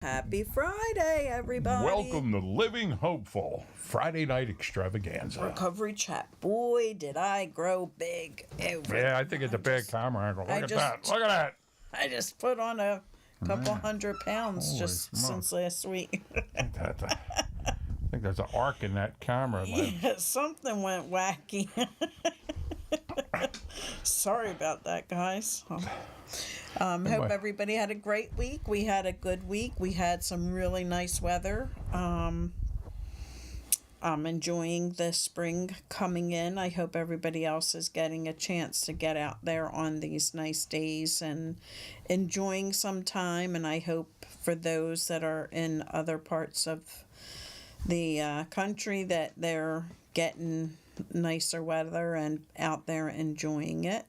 Happy Friday, everybody. Welcome to Living Hopeful Friday Night Extravaganza. Recovery chat. Boy, did I grow big. Yeah, I think it's a bad camera angle. Look at that. Look at that. I just put on a couple 100 pounds Holy just smoke. since last week. I think there's an arc in that camera. Yeah, something went wacky. Sorry about that, guys. Hope everybody had a great week. We had a good week. We had some really nice weather. I'm enjoying the spring coming in. I hope everybody else is getting a chance to get out there on these nice days and enjoying some time. And I hope for those that are in other parts of the country that they're getting nicer weather and out there enjoying it.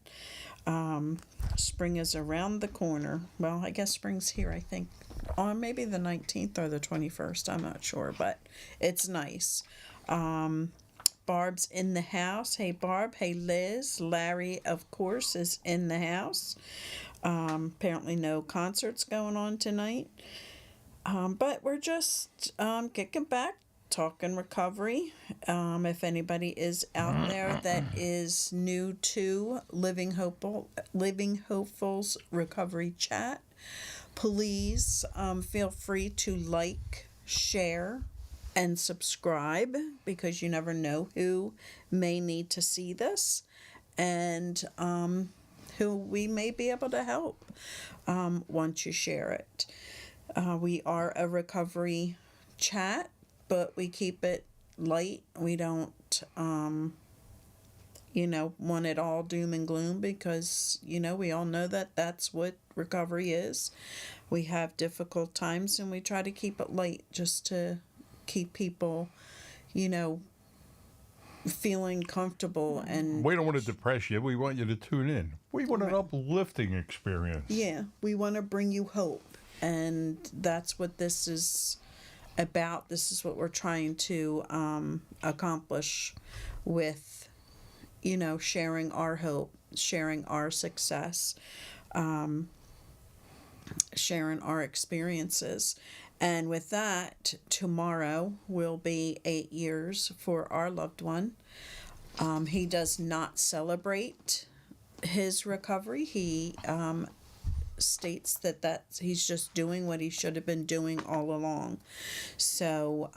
Spring is around the corner. Well, I guess spring's here, I think, on maybe the 19th or the 21st. I'm not sure, but it's nice. Barb's in the house. Hey, Barb. Hey, Liz. Larry, of course, is in the house. Apparently no concerts going on tonight. But we're just kicking back, talking recovery. If anybody is out there that is new to Living Hopeful's recovery chat, please feel free to like, share, and subscribe, because you never know who may need to see this and who we may be able to help once you share it. We are a recovery chat, but we keep it light. We don't, want it all doom and gloom, because, we all know that that's what recovery is. We have difficult times, and we try to keep it light just to keep people, feeling comfortable. And we don't want to depress you. We want you to tune in. We want an uplifting experience. Yeah, we want to bring you hope. And that's what this is about. This is what we're trying to accomplish with, sharing our hope, sharing our success, sharing our experiences. And with that, tomorrow will be 8 years for our loved one. He does not celebrate his recovery. He states that he's just doing what he should have been doing all along. So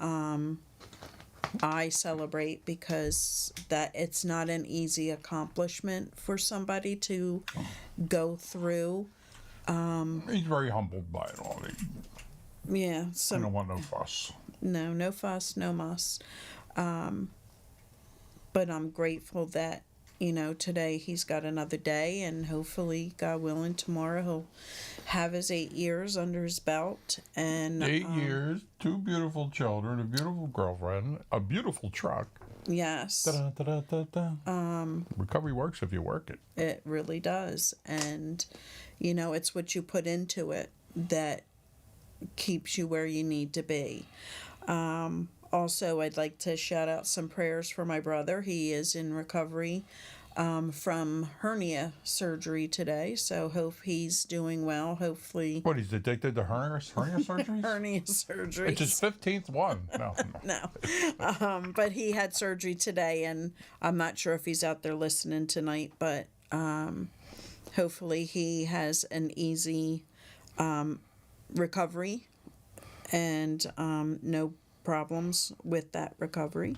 I celebrate, because that it's not an easy accomplishment for somebody to go through. He's very humbled by it all. Yeah. I don't want no fuss. No fuss, no muss. But I'm grateful that, today he's got another day, and hopefully, God willing, tomorrow he'll have his 8 years under his belt. And 8 years, 2 beautiful children, a beautiful girlfriend, a beautiful truck. Yes. Recovery works if you work it. It really does. And, it's what you put into it that keeps you where you need to be. Also, I'd like to shout out some prayers for my brother. He is in recovery from hernia surgery today, so hope he's doing well. Hopefully. What, he's addicted to hernia surgeries? Hernia surgery. It's his 15th one. No. But he had surgery today, and I'm not sure if he's out there listening tonight, but hopefully he has an easy recovery and no problems with that recovery.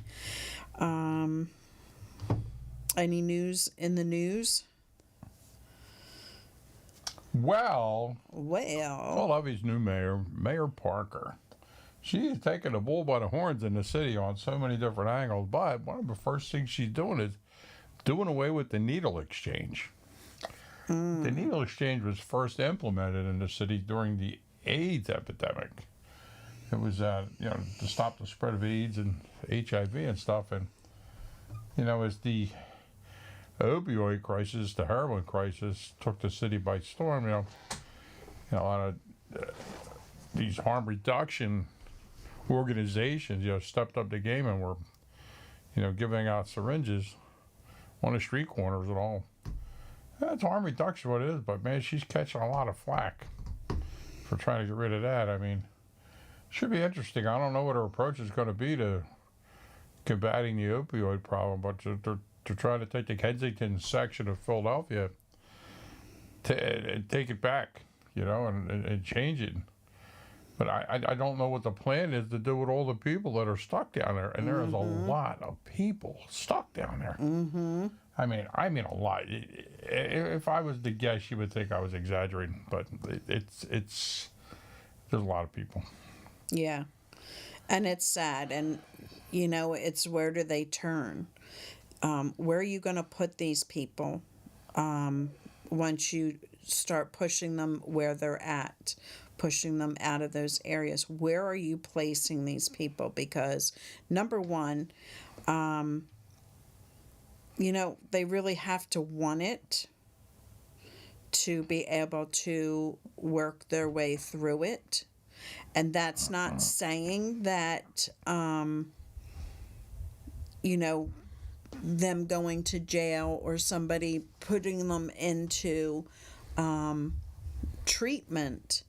Any news in the news? Well, I love his new mayor, Mayor Parker. She is taking the bull by the horns in the city on so many different angles, but one of the first things she's doing is doing away with the needle exchange. The needle exchange was first implemented in the city during the AIDS epidemic. It was, to stop the spread of AIDS and HIV and stuff. And, as the opioid crisis, the heroin crisis took the city by storm, a lot of these harm reduction organizations, stepped up the game and were, giving out syringes on the street corners and all. That's harm reduction, what it is, but man, she's catching a lot of flack for trying to get rid of that. I mean, Should be interesting. I don't know what her approach is going to be to combating the opioid problem, but to try to take the Kensington section of Philadelphia and take it back, and change it. But I don't know what the plan is to do with all the people that are stuck down there, and there is a lot of people stuck down there. Mm-hmm. I mean a lot. If I was to guess, you would think I was exaggerating, but it's there's a lot of people. Yeah, and it's sad, and it's where do they turn? Where are you going to put these people once you start pushing them where they're at, pushing them out of those areas? Where are you placing these people? Because number one, they really have to want it to be able to work their way through it. And that's not saying that, them going to jail or somebody putting them into treatment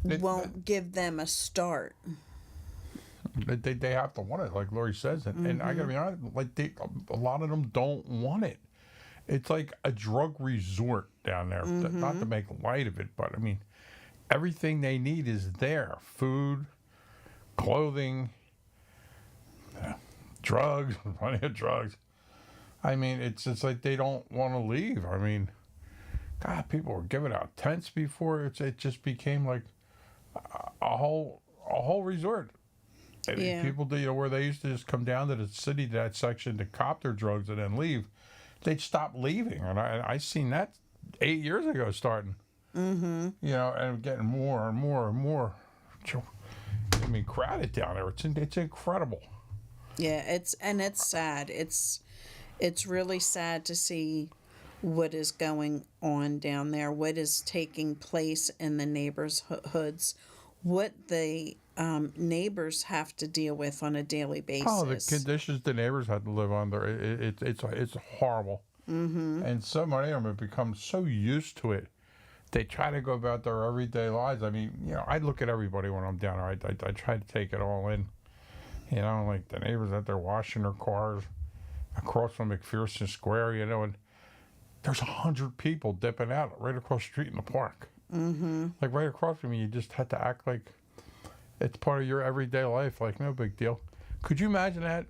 won't give them a start. They have to want it, like Lori says, and I gotta be honest, a lot of them don't want it. It's like a drug resort down there. Not to make light of it, but I mean, everything they need is there: food, clothing, drugs, plenty of drugs. I mean, it's like they don't want to leave. I mean, God, people were giving out tents before. It just became like a whole resort. I mean, people, where they used to just come down to the city, that section, to cop their drugs and then leave, they'd stop leaving. And I seen that 8 years ago starting. Mm-hmm. And getting more and more and more. I mean, crowded down there. It's incredible. Yeah, it's sad. It's really sad to see what is going on down there, what is taking place in the neighborhoods, what the neighbors have to deal with on a daily basis. Oh, the conditions the neighbors had to live under, it's horrible. Mm-hmm. And so many of them have become so used to it. They try to go about their everyday lives. I mean, I look at everybody when I'm down there. I try to take it all in. Like the neighbors out there washing their cars across from McPherson Square, and there's 100 people dipping out right across the street in the park. Mm-hmm. Like right across from you just had to act like it's part of your everyday life, like no big deal. Could you imagine that?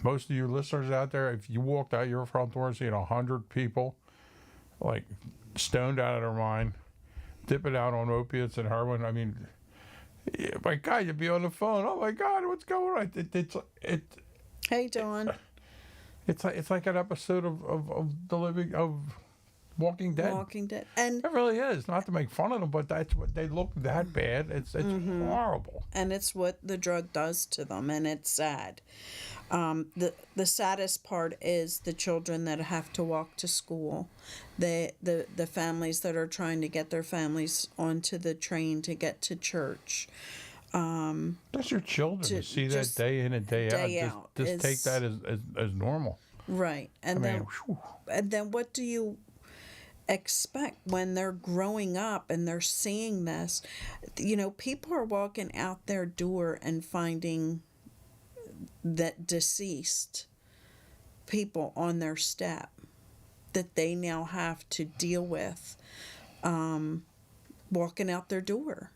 Most of you listeners out there, if you walked out your front door and seen 100 people, like stoned out of their mind, dipping out on opiates and heroin, I mean, my God, you'd be on the phone. Oh my God, what's going on? Hey, Dawn. It's like an episode of Walking Dead. Walking Dead, and it really is. Not to make fun of them, but that's what they look that bad. It's horrible. And it's what the drug does to them, and it's sad. The saddest part is the children that have to walk to school, the families that are trying to get their families onto the train to get to church. That's your children to see that day in and day out. Just take that as normal. Right, and then what do you expect when they're growing up and they're seeing this? People are walking out their door and finding that deceased people on their step that they now have to deal with walking out their door.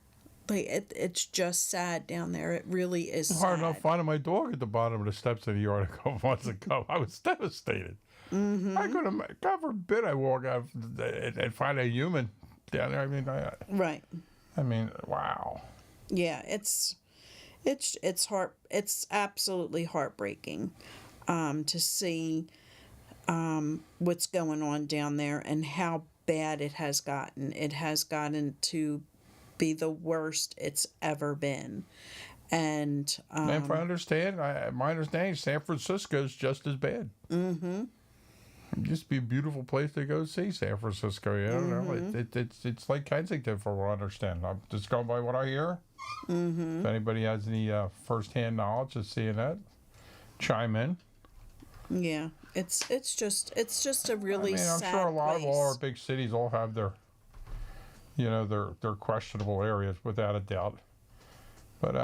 Like it's just sad down there. It really is sad. Hard enough finding my dog at the bottom of the steps in the yard a couple months ago. I was devastated. Mm-hmm. I could have, God forbid, I walk out and find a human down there. I mean, right. I mean, wow. Yeah, it's absolutely heartbreaking to see what's going on down there and how bad it has gotten. It has gotten to be the worst it's ever been. And if I understand, my understanding, San Francisco is just as bad. Mm-hmm. It used to be a beautiful place to go see San Francisco. I don't know. It's like Kensington, for what I understand. I'm just going by what I hear. Mm-hmm. If anybody has any first-hand knowledge of seeing that, chime in. Yeah, it's just a really sad I'm sure a lot place. of all our big cities all have their they're questionable areas without a doubt. But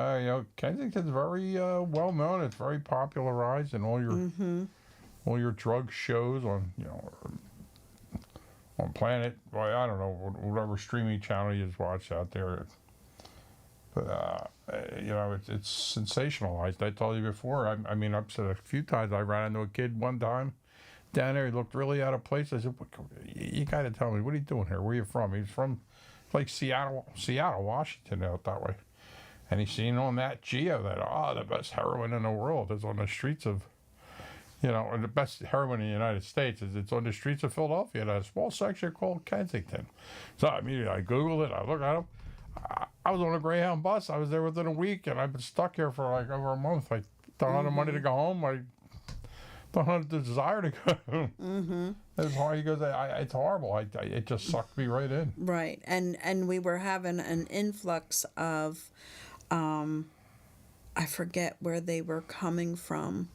Kensington's very well known. It's very popularized in all your drug shows on Planet. Well, I don't know, whatever streaming channel you watch out there. But it's sensationalized. I told you before. I mean, I've said a few times. I ran into a kid one time down there. He looked really out of place. I said, "You got to tell me, what are you doing here? Where are you from?" He's from like Seattle, Washington, out that way. And he's seen on that Geo that the best heroin in the world is on the streets of, and the best heroin in the United States it's on the streets of Philadelphia in a small section called Kensington. So immediately I Googled it. I looked at him. I was on a Greyhound bus. I was there within a week, and I've been stuck here for like over a month. I don't have the money to go home. I don't have the desire to go. It's hard. He goes, it's horrible. It just sucked me right in. Right, and we were having an influx of, I forget where they were coming from,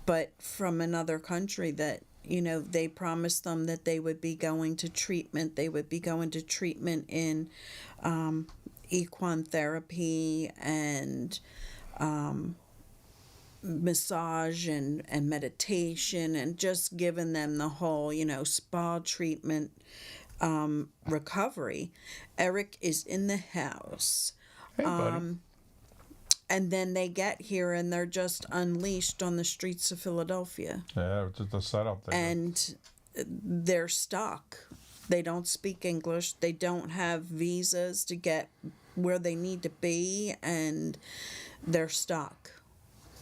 but from another country that, they promised them that they would be going to treatment. They would be going to treatment in equine therapy and massage and meditation, and just giving them the whole, spa treatment recovery. Eric is in the house. Hey, buddy. And then they get here and they're just unleashed on the streets of Philadelphia. Yeah, it's just a setup there. And they're stuck. They don't speak English. They don't have visas to get where they need to be, and they're stuck.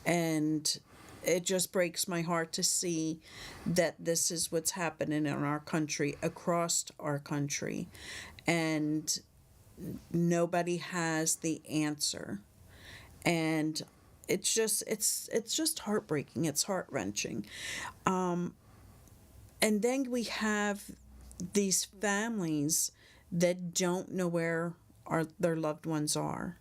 And it just breaks my heart to see that this is what's happening in our country, across our country. And nobody has the answer. And it's just heartbreaking. It's heart-wrenching. And then we have these families that don't know where their loved ones are,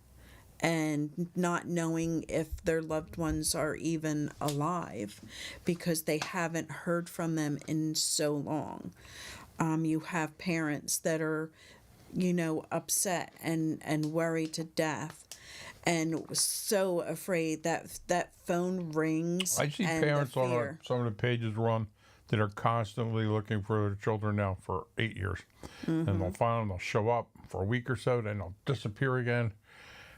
and not knowing if their loved ones are even alive because they haven't heard from them in so long. You have parents that are, upset and worried to death, and so afraid that phone rings. I see parents on some of the pages run that are constantly looking for their children now for 8 years. And they'll find them, they'll show up for a week or so, then they'll disappear again.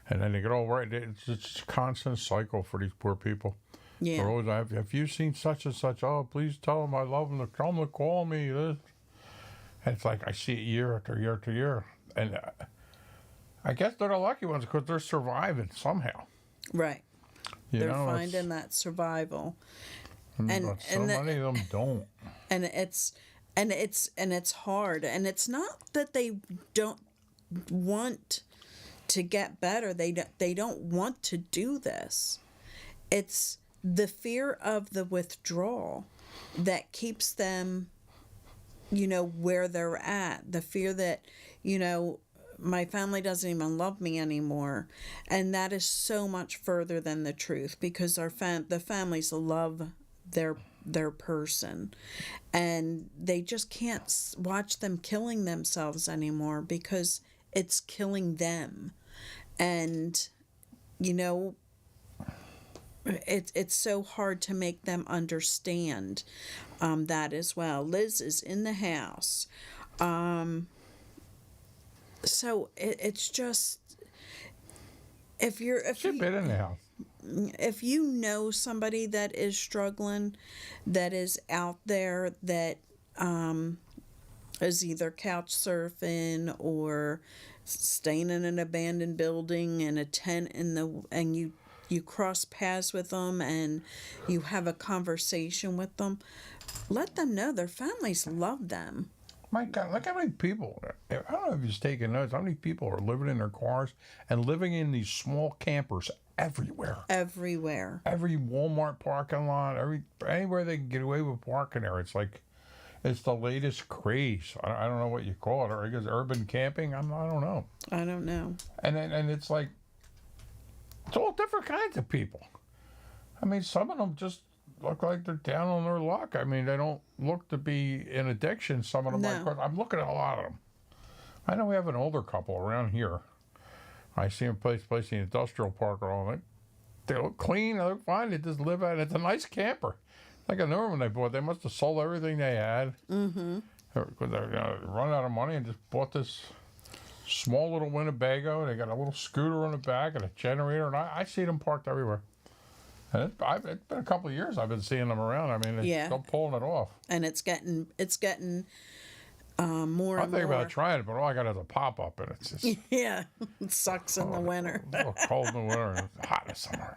And then they get all right. It's a constant cycle for these poor people. Yeah. They're always, have you seen such and such? Oh, please tell them I love them. Tell them to call me. And it's like I see it year after year after year. And I guess they're the lucky ones because they're surviving somehow. Right. They're finding that survival. But so many of them don't. And it's hard. And it's not that they don't want to get better. They don't want to do this. It's the fear of the withdrawal that keeps them, where they're at. The fear that, my family doesn't even love me anymore. And that is so much further than the truth, because the families love their person, and they just can't watch them killing themselves anymore because it's killing them. And it's so hard to make them understand that as well. Liz is in the house. So it's just, if She's been in the house. If you know somebody that is struggling, that is out there, that is either couch surfing or staying in an abandoned building in a tent and you cross paths with them and you have a conversation with them, let them know their families love them. My God, look how many people, I don't know if you've taken notes, how many people are living in their cars and living in these small campers everywhere. Everywhere. Every Walmart parking lot, anywhere they can get away with parking there. It's like, it's the latest craze. I don't know what you call it. Or I guess urban camping. I don't know. I don't know. And it's like, it's all different kinds of people. I mean, some of them just look like they're down on their luck. I mean, they don't look to be in addiction. Some of them, I'm looking at a lot of them. I know we have an older couple around here. I see them place the industrial park and all that. They look clean, they look fine, they just live at it. It's a nice camper. Like I know when they bought, they must have sold everything they had. Mm-hmm. Because they run out of money and just bought this small little Winnebago. They got a little scooter on the back and a generator, and I see them parked everywhere. And it's been a couple of years I've been seeing them around. I mean, they're still pulling it off. And it's getting more and more. I think about trying it, but all I got is a pop-up, and it's just... Yeah, it sucks in the winter. It's a little cold in the winter, and it's hot in the summer.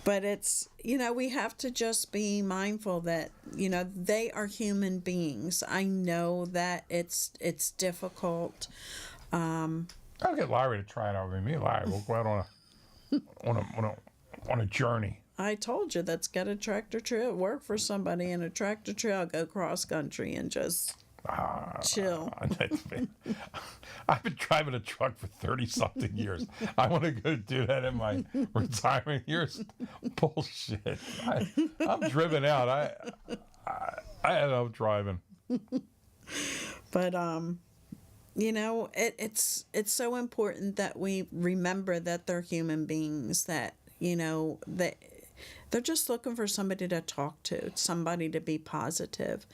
But it's, we have to just be mindful that, they are human beings. I know that it's difficult. I'll get Larry to try it out with me. Larry, we'll go out on a journey. I told you, let's get a tractor trail, work for somebody in a tractor trail, go cross country and just chill. I've been driving a truck for 30-something years. I want to go do that in my retirement years. Bullshit. I'm driven out. I end up driving. But it's so important that we remember that they're human beings, that that they're just looking for somebody to talk to, somebody to be positive.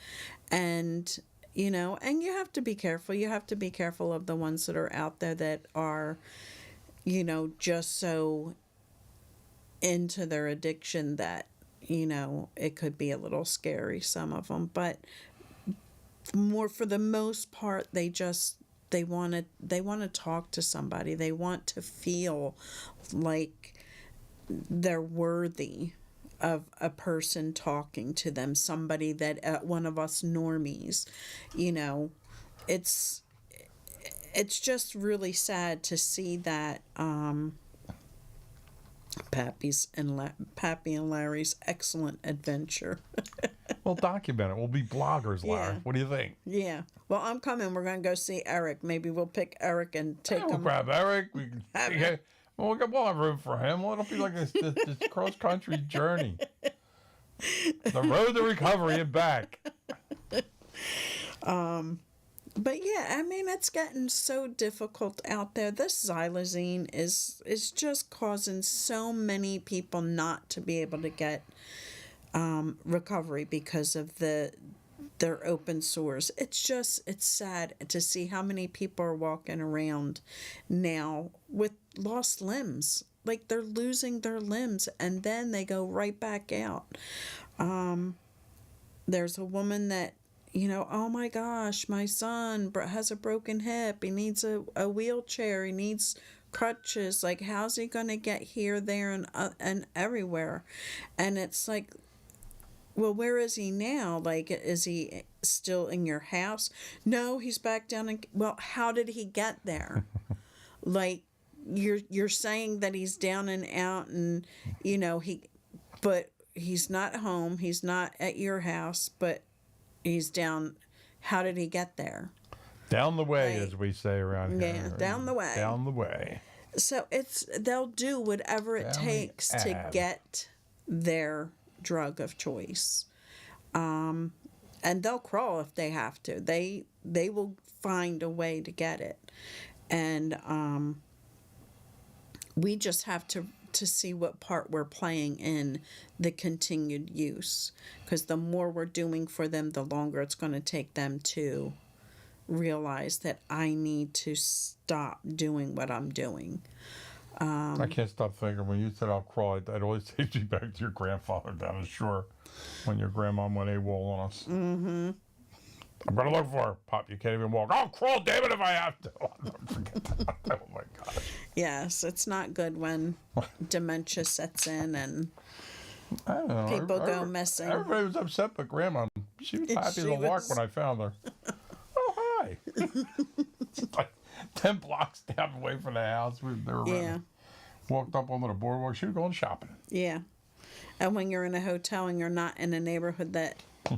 And and you have to be careful. You have to be careful of the ones that are out there that are, just so into their addiction that, it could be a little scary, some of them. But for the most part, they want to talk to somebody. They want to feel like they're worthy of a person talking to them, somebody that one of us normies, it's just really sad to see that Pappy and Larry's excellent adventure. We'll document it. We'll be bloggers, Larry. Yeah. What do you think? Yeah. Well, I'm coming. We're going to go see Eric. Maybe we'll pick Eric and take him. We'll grab Eric. We'll have room for him. It'll be like this cross-country journey. The road to recovery and back. But yeah, I mean, it's getting so difficult out there. This xylazine is just causing so many people not to be able to get recovery because of their open sores. It's sad to see how many people are walking around now with lost limbs. Like, they're losing their limbs and then they go right back out. There's a woman that, oh my gosh, my son has a broken hip. He needs a wheelchair. He needs crutches. Like, how's he going to get here, there, and everywhere? And it's like, well, where is he now? Like, is he still in your house? No, he's back down. Well, how did he get there? Like, you're saying that he's down and out, and but he's not home. He's not at your house, but he's down. How did he get there? Down the way, as we say around here. Yeah, down the way. Down the way. So they'll do whatever it takes to get their drug of choice, and they'll crawl if they have to. They will find a way to get it, and we just have to see what part we're playing in the continued use, because the more we're doing for them, the longer it's going to take them to realize that I need to stop doing what I'm doing. I can't stop thinking, when you said I'll crawl, it always takes me back to your grandfather down the shore when your grandma went AWOL on us. Mm-hmm. I'm going to look for her. Pop, you can't even walk. I'll crawl, damn it, if I have to. Don't forget that. Oh, my gosh. Yes, it's not good when dementia sets in and I don't know. People go missing. Everybody was upset but Grandma. She was happy to walk when I found her. Oh, hi. It's like 10 blocks down away from the house. Walked up onto the boardwalk. She was going shopping. Yeah. And when you're in a hotel and you're not in a neighborhood that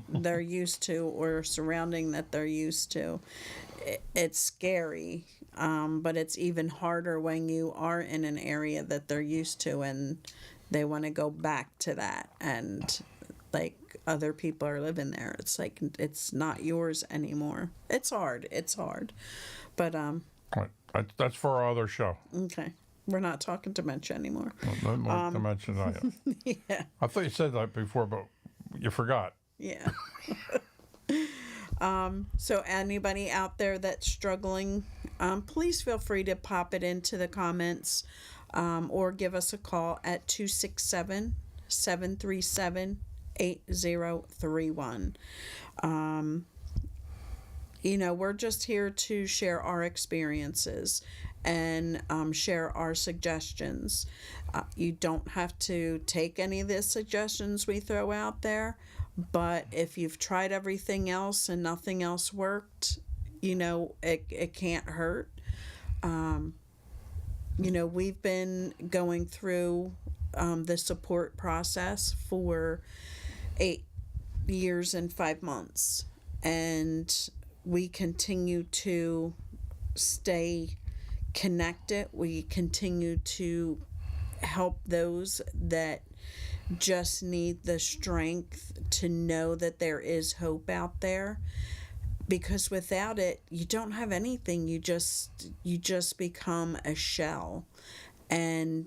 they're used to or surrounding that they're used to, it's scary. But it's even harder when you are in an area that they're used to and they want to go back to that. And like other people are living there. It's like it's not yours anymore. It's hard. But Right. That's for our other show. okay. We're not talking dementia anymore. No more dementia, not yet. Yeah. I thought you said that before, but you forgot. Yeah. So anybody out there that's struggling, please feel free to pop it into the comments, or give us a call at 267-737-8031. We're just here to share our experiences and share our suggestions. You don't have to take any of the suggestions we throw out there, but if you've tried everything else and nothing else worked, it can't hurt. We've been going through the support process for 8 years and 5 months, and we continue to stay connected. We continue to help those that just need the strength to know that there is hope out there, because without it you don't have anything. You just become a shell, and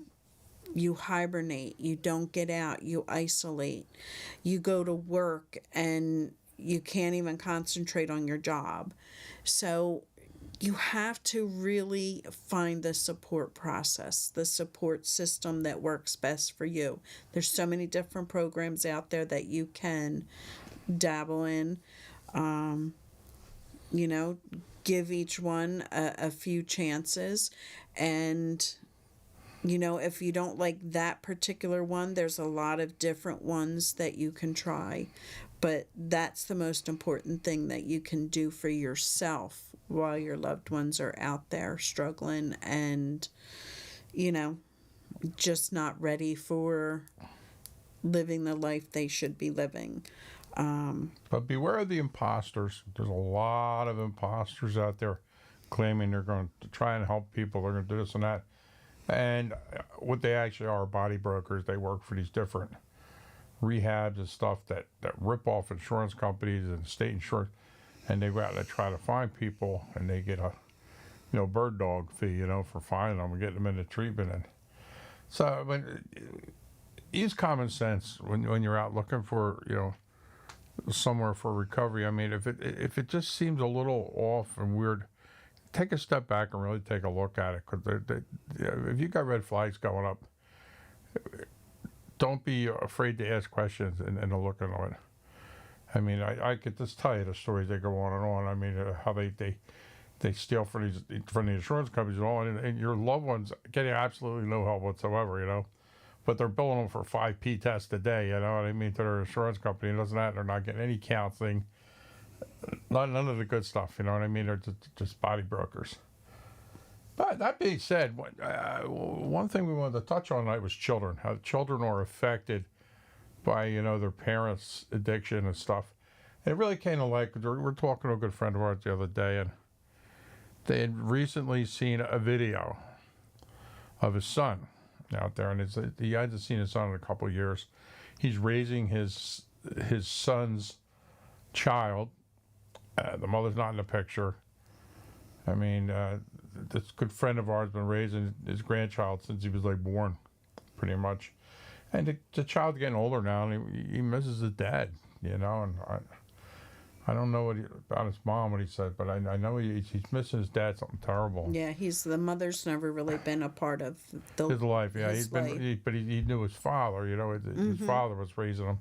you hibernate. You don't get out. You isolate. You go to work and you can't even concentrate on your job. So you have to really find the support process, the support system that works best for you. There's so many different programs out there that you can dabble in. Give each one a few chances. And, if you don't like that particular one, there's a lot of different ones that you can try. But that's the most important thing that you can do for yourself while your loved ones are out there struggling and, just not ready for living the life they should be living. But beware of the imposters. There's a lot of imposters out there claiming they're going to try and help people. They're going to do this and that. And what they actually are body brokers. They work for these different rehabs and stuff that rip off insurance companies and state insurance, and they go out and they try to find people, and they get a bird dog fee for finding them and getting them into treatment. And so use common sense when you're out looking for somewhere for recovery. I mean, if it just seems a little off and weird, take a step back and really take a look at it, because if you got red flags going up, don't be afraid to ask questions and to look into it. I mean, I could just tell you the stories that go on and on. I mean, how they steal from the insurance companies and all, and your loved ones getting absolutely no help whatsoever, But they're billing them for 5 P tests a day, to their insurance company. And doesn't that, they're not getting any counseling, none of the good stuff, They're just body brokers. But that being said, one thing we wanted to touch on tonight was children. How children are affected by their parents' addiction and stuff. And it really came to light. We're talking to a good friend of ours the other day, and they had recently seen a video of his son out there, and he hasn't seen his son in a couple of years. He's raising his son's child. The mother's not in the picture. I mean, this good friend of ours has been raising his grandchild since he was born, pretty much. And the child's getting older now, and he misses his dad, And I don't know about his mom, what he said, but I know he's missing his dad, something terrible. Yeah, the mother's never really been a part of his life. Yeah, but he knew his father. His father was raising him,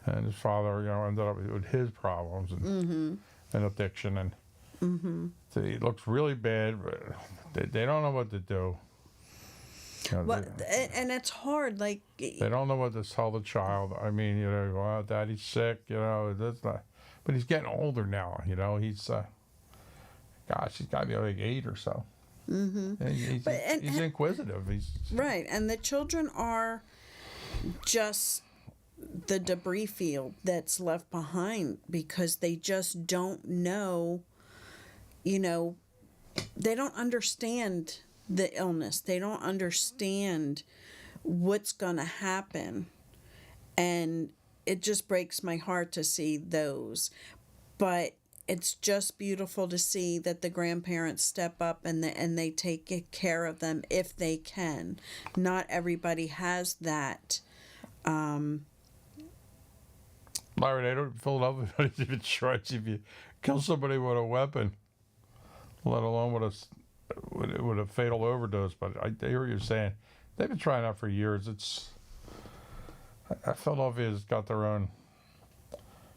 and his father, ended up with his problems and addiction, and so it looks really bad. But they don't know what to do. And it's hard. They don't know what to tell the child. I mean, well, daddy's sick. That's not. But he's getting older now. He's he's got to be 8 or so. He's inquisitive. He's right, and the children are just the debris field that's left behind, because they just don't know. They don't understand the illness. They don't understand what's going to happen, and it just breaks my heart to see those. But it's just beautiful to see that the grandparents step up and they take care of them if they can. Not everybody has that. Larry, they don't, Philadelphia doesn't even charge if you kill somebody with a weapon, let alone with a fatal overdose. But I hear what you're saying. They've been trying that for years. Philadelphia's got their own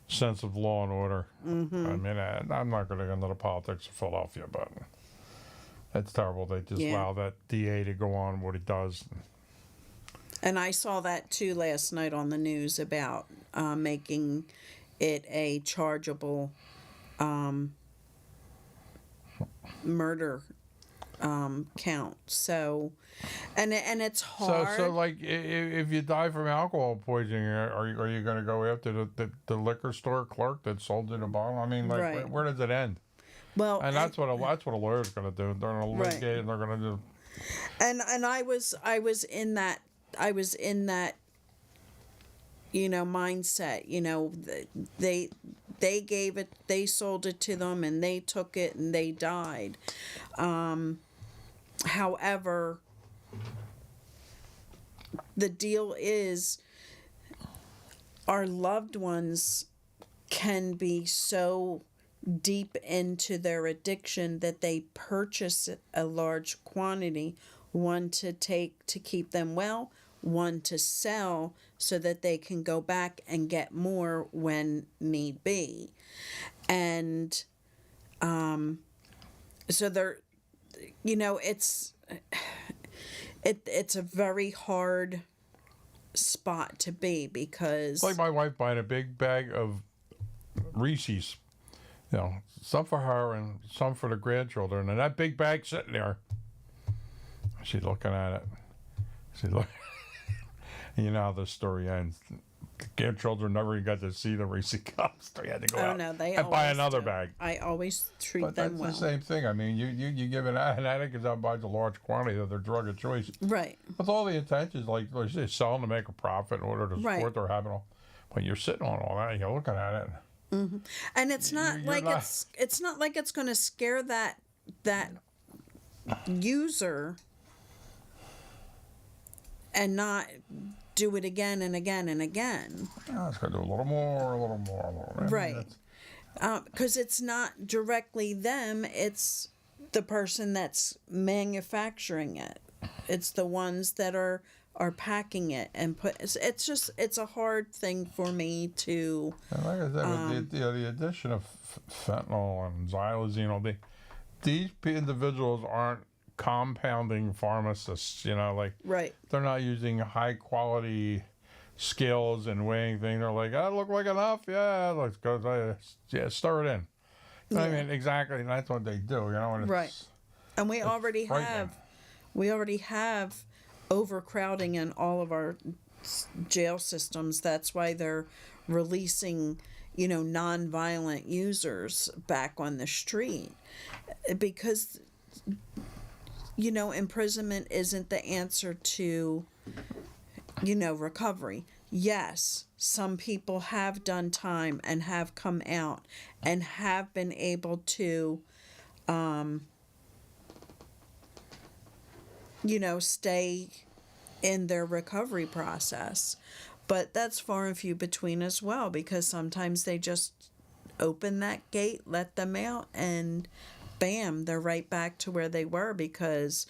sense of law and order. Mm-hmm. I mean, I'm not going to get into the politics of Philadelphia, but it's terrible. They just allow that DA to go on what he does. And I saw that too last night on the news about making it a chargeable murder count. So, and it's hard. So like, if you die from alcohol poisoning, are you going to go after the liquor store clerk that sold you the bottle? I mean, like, right. where does it end? Well, and that's what a lawyer's going to do. They're going to litigate, and they're going to do. And I was in that mindset. They gave it, they sold it to them, and they took it, and they died. However, the deal is our loved ones can be so deep into their addiction that they purchase a large quantity, one to take to keep them well, one to sell so that they can go back and get more when need be. And so they're, it's a very hard spot to be, because it's like my wife buying a big bag of Reese's, some for her and some for the grandchildren, and that big bag sitting there. She's looking at it. You know how the story ends. The grandchildren never even got to see the Reese's cups. They had to go out and buy another bag. I always treat them well. That's the same thing. I mean, you give an addict is out buys a large quantity of their drug of choice. Right. With all the intentions, like they selling to make a profit in order to support their habit. But you're sitting on all that, and you're looking at it. Mm-hmm. And it's not it's not like it's going to scare that user and not do it again and again and again. It's going to do a little more. Right. Because it's not directly them, it's the person that's manufacturing it. It's the ones that are packing it and it's a hard thing for me to. And like I said, with the addition of fentanyl and xylazine, these individuals aren't compounding pharmacists, right. They're not using high quality scales and weighing things. They're like, look like enough, let's go, stir it in. Yeah. I mean, exactly, and that's what they do, and right. And we already have overcrowding in all of our jail systems. That's why they're releasing non-violent users back on the street, because imprisonment isn't the answer to, recovery. Yes, some people have done time and have come out and have been able to, stay in their recovery process. But that's far and few between as well, because sometimes they just open that gate, let them out, and bam, they're right back to where they were, because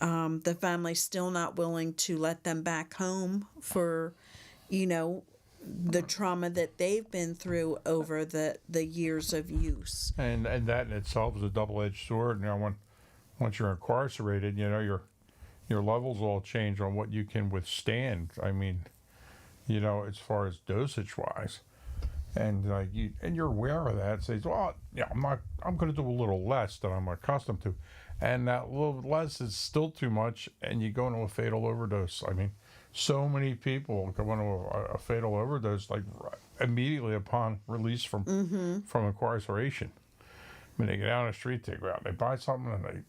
the family's still not willing to let them back home for, the trauma that they've been through over the years of use. And that in itself is a double-edged sword. Once you're incarcerated, your levels all change on what you can withstand. I mean, as far as dosage-wise. And you're aware of that. Says, well, I'm going to do a little less than I'm accustomed to, and that little less is still too much, and you go into a fatal overdose. I mean, so many people go into a fatal overdose immediately upon release from incarceration. I mean, they get out on the street, they go out, they buy something, and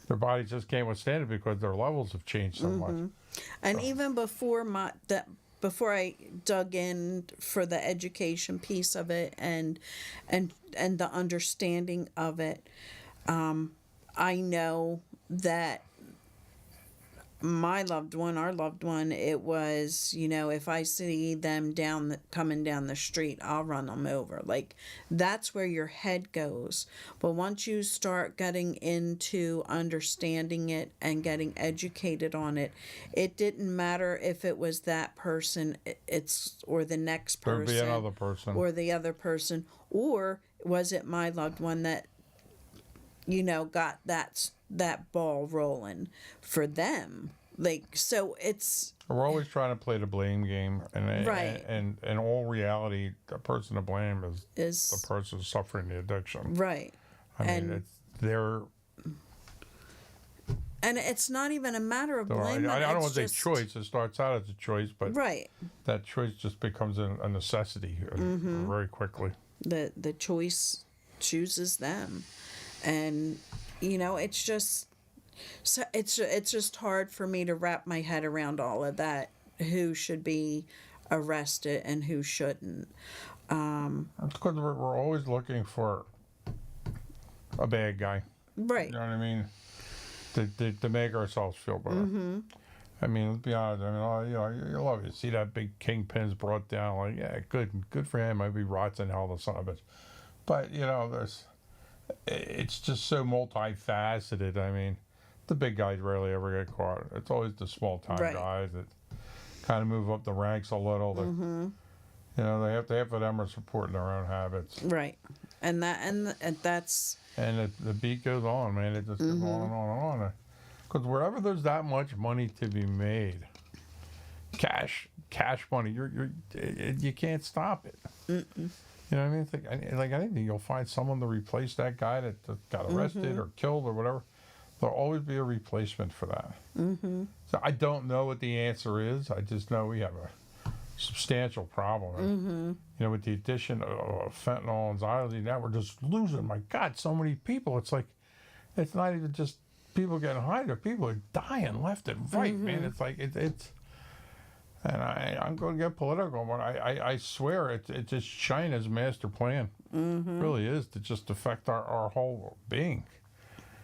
their body just can't withstand it because their levels have changed so much. And even before I dug in for the education piece of it and the understanding of it, I know that our loved one, it was, if I see them coming down the street, I'll run them over. Like, that's where your head goes. But once you start getting into understanding it and getting educated on it, it didn't matter if it was that person, or the next person, Could be another person, or the other person, or was it my loved one that, got that ball rolling for them. Like, so we're always trying to play the blame game, and right. And in all reality, the person to blame is the person suffering the addiction. Right. I mean, it's their. And it's not even a matter of blame. I don't want to say choice. It starts out as a choice, but right. That choice just becomes a necessity very quickly. The choice chooses them, and it's just. So it's just hard for me to wrap my head around all of that. Who should be arrested and who shouldn't? Because we're always looking for a bad guy, right? You know what I mean? To make ourselves feel better. Mm-hmm. I mean, let's be honest. I mean, you love it. See that big kingpin's brought down. Like, yeah, good for him. Maybe rots in hell, the son of a bitch. But it's just so multifaceted. I mean. The big guys rarely ever get caught. It's always the small time guys that kind of move up the ranks a little. That, half of them are supporting their own habits. Right, and that's. And the beat goes on, man. It just goes on and on and on. Because wherever there's that much money to be made, cash money, you can't stop it. Mm-mm. You know what I mean? It's like anything, you'll find someone to replace that guy that got arrested or killed or whatever. There'll always be a replacement for that. Mm-hmm. So I don't know what the answer is. I just know we have a substantial problem. And, with the addition of fentanyl and xylazine, now we're just losing. My God, so many people. It's like, it's not even just people getting high. People are dying left and right, man. It's like it's. And I'm going to get political, but I swear it's just China's master plan. It really is to just affect our whole being.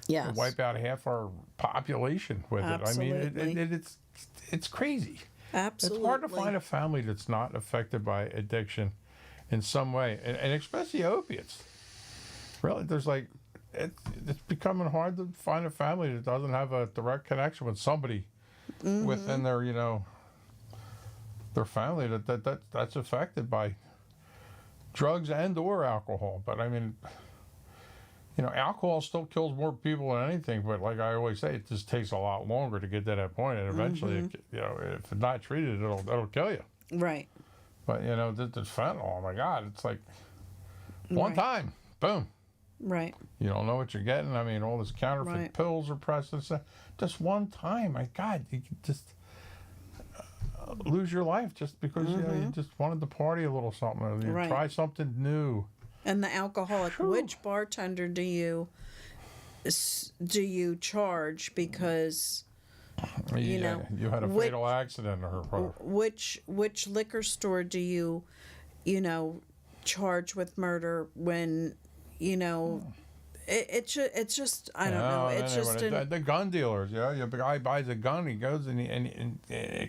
Yes. Wipe out half our population with Absolutely. it. I mean, it's crazy. Absolutely. It's hard to find a family that's not affected by addiction in some way, and especially opiates. Really, there's it's becoming hard to find a family that doesn't have a direct connection with somebody within their their family that's affected by drugs and or alcohol. But I mean. Alcohol still kills more people than anything, but like I always say, it just takes a lot longer to get to that point, and eventually, if it's not treated, it'll kill you. Right. But the fentanyl, oh my God, it's like one time, boom. Right. You don't know what you're getting. I mean, all this counterfeit pills are pressed and stuff. Just one time, my God, you could just lose your life just because you just wanted to party a little something, or you try something new. And the alcoholic, which bartender do you charge because you had a fatal accident, or which liquor store do you charge with murder when it's just I don't know. It's just the gun dealers. The guy buys a gun, he goes and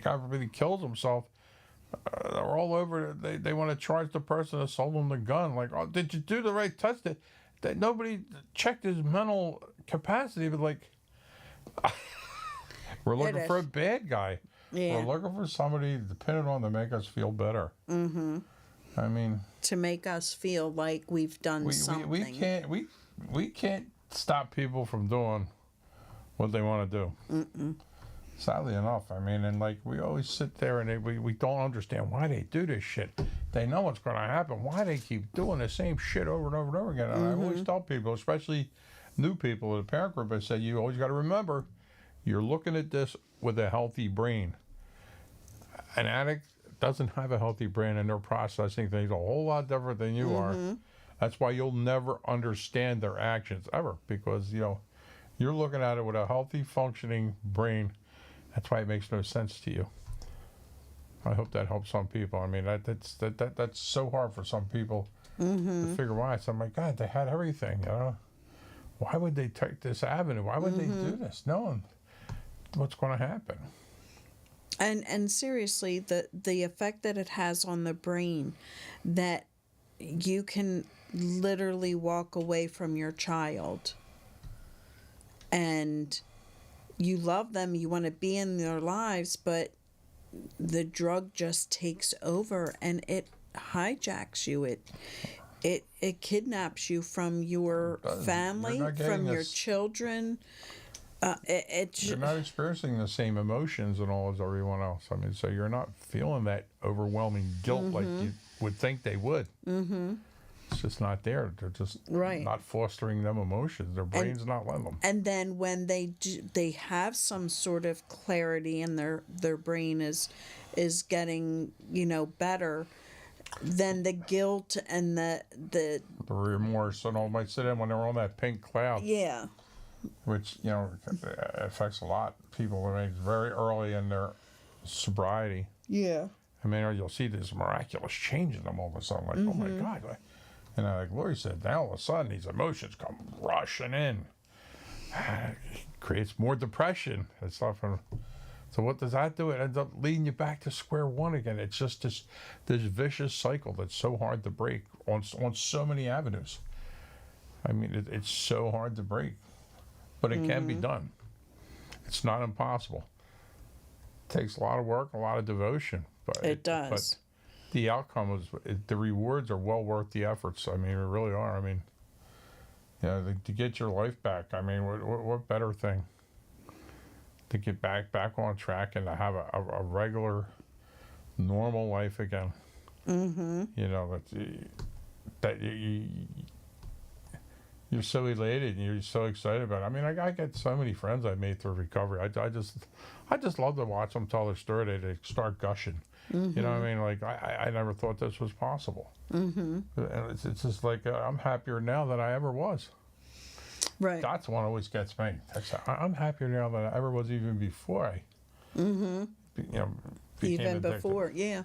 God forbid he kills himself. They're all over. They want to charge the person that sold them the gun. Like, oh, did you do the right test? That nobody checked his mental capacity. But like, we're looking for a bad guy. Yeah. We're looking for somebody dependent on to make us feel better. I mean, to make us feel like we've done something. We can't stop people from doing what they want to do. Sadly enough, I mean, and like we always sit there and we don't understand why they do this shit. They know what's going to happen. Why they keep doing the same shit over and over and over again. And I always tell people, especially new people in the parent group, I say, you always got to remember, you're looking at this with a healthy brain. An addict doesn't have a healthy brain, and they're processing things a whole lot different than you are. That's why you'll never understand their actions ever, because you're looking at it with a healthy, functioning brain. That's why it makes no sense to you. I hope that helps some people. I mean, that's so hard for some people to figure why. So I'm like, God, they had everything, you know. Why would they take this avenue? Why would they do this, knowing what's going to happen? And seriously, the effect that it has on the brain, that you can literally walk away from your child and you love them, you want to be in their lives, but the drug just takes over and it hijacks you. It kidnaps you from your family, from your children. You're not experiencing the same emotions and all as everyone else. I mean, so you're not feeling that overwhelming guilt like you would think they would. It's just not there. They're just not fostering them emotions. Their brain's not letting them. And then when they have some sort of clarity and their brain is getting, you know, better, then the guilt and the remorse and all might sit in when they're on that pink cloud. Yeah. Which, you know, affects a lot of people. I mean, very early in their sobriety. Yeah. I mean, you'll see this miraculous change in them all of a sudden. Like, oh my God. And like Lori said, now all of a sudden these emotions come rushing in. It creates more depression and stuff. So what does that do? It ends up leading you back to square one again. It's just this vicious cycle that's so hard to break on so many avenues. I mean, it's so hard to break. But it can be done. It's not impossible. It takes a lot of work, a lot of devotion. But it does. But the outcome the rewards are well worth the efforts. I mean, it really are. I mean, you know, to get your life back. I mean, what better thing to get back on track and to have a regular, normal life again. You know, that you're so elated and you're so excited about it. I mean, I get so many friends I made through recovery. I just love to watch them tell their story. They start gushing. You know what I mean? Like, I never thought this was possible. And it's just like, I'm happier now than I ever was. Right. That's one always gets me. I'm happier now than I ever was even before I, you know, became even addicted. before, yeah.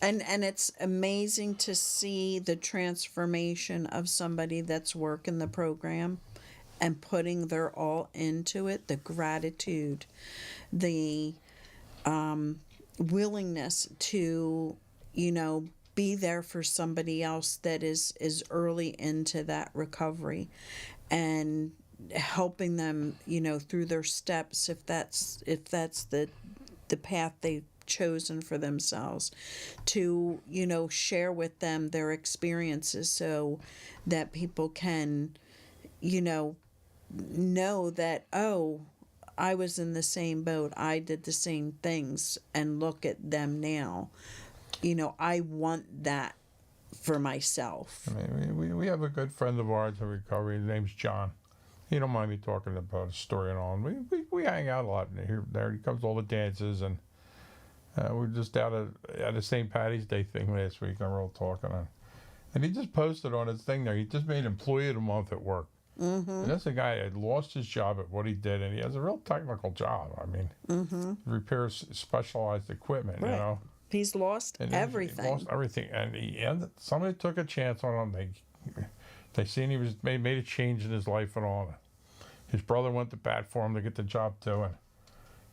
And it's amazing to see the transformation of somebody that's working the program and putting their all into it, the gratitude, the willingness to, you know, be there for somebody else that is early into that recovery and helping them, you know, through their steps if that's the path they've chosen for themselves, to, you know, share with them their experiences so that people can, you know that, oh, I was in the same boat, I did the same things, and look at them now. You know, I want that for myself. I mean, we have a good friend of ours in recovery. His name's John. He don't mind me talking about his story and all. And we hang out a lot here. There he comes to all the dances, and we were just out at a St. Patty's Day thing last week, and we're all talking. And he just posted on his thing there. He just made Employee of the Month at work. And that's a guy that had lost his job at what he did, and he has a real technical job. I mean, repairs specialized equipment, right. You know. He's lost everything. He lost everything, and somebody took a chance on him. They seen he was made a change in his life and all. His brother went to bat for him to get the job too, and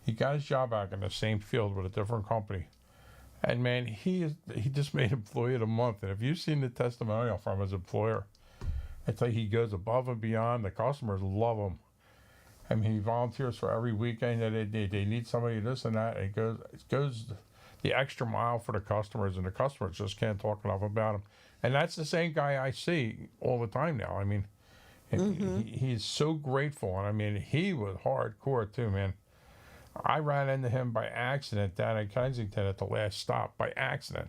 he got his job back in the same field with a different company. And man, he just made Employee of the Month. And if you've seen the testimonial from his employer, it's like he goes above and beyond. The customers love him. I mean, he volunteers for every weekend that they need somebody this and that. It goes the extra mile for the customers, and the customers just can't talk enough about him. And that's the same guy I see all the time now. I mean, he's so grateful, and I mean, he was hardcore too, man. I ran into him by accident down in Kensington at the last stop, by accident.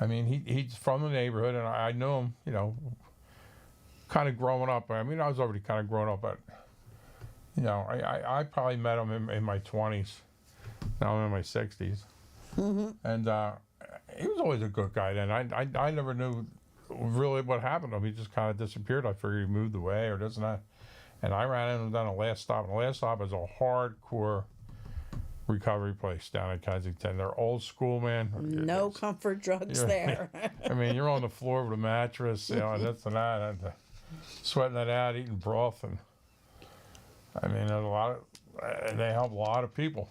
I mean, he's from the neighborhood, and I know him, you know, kind of growing up. I mean, I was already kind of grown up, but, you know, I probably met him in my 20s. Now I'm in my 60s. And he was always a good guy then. I never knew really what happened to him. He just kind of disappeared. I figured he moved away or this and that. And I ran into him down the last stop. And the last stop is a hardcore recovery place down in Kensington. They're old school, man. No comfort drugs there. I mean, you're on the floor with a mattress, this and that, and sweating it out, eating broth, and I mean, there's a lot of, they help a lot of people.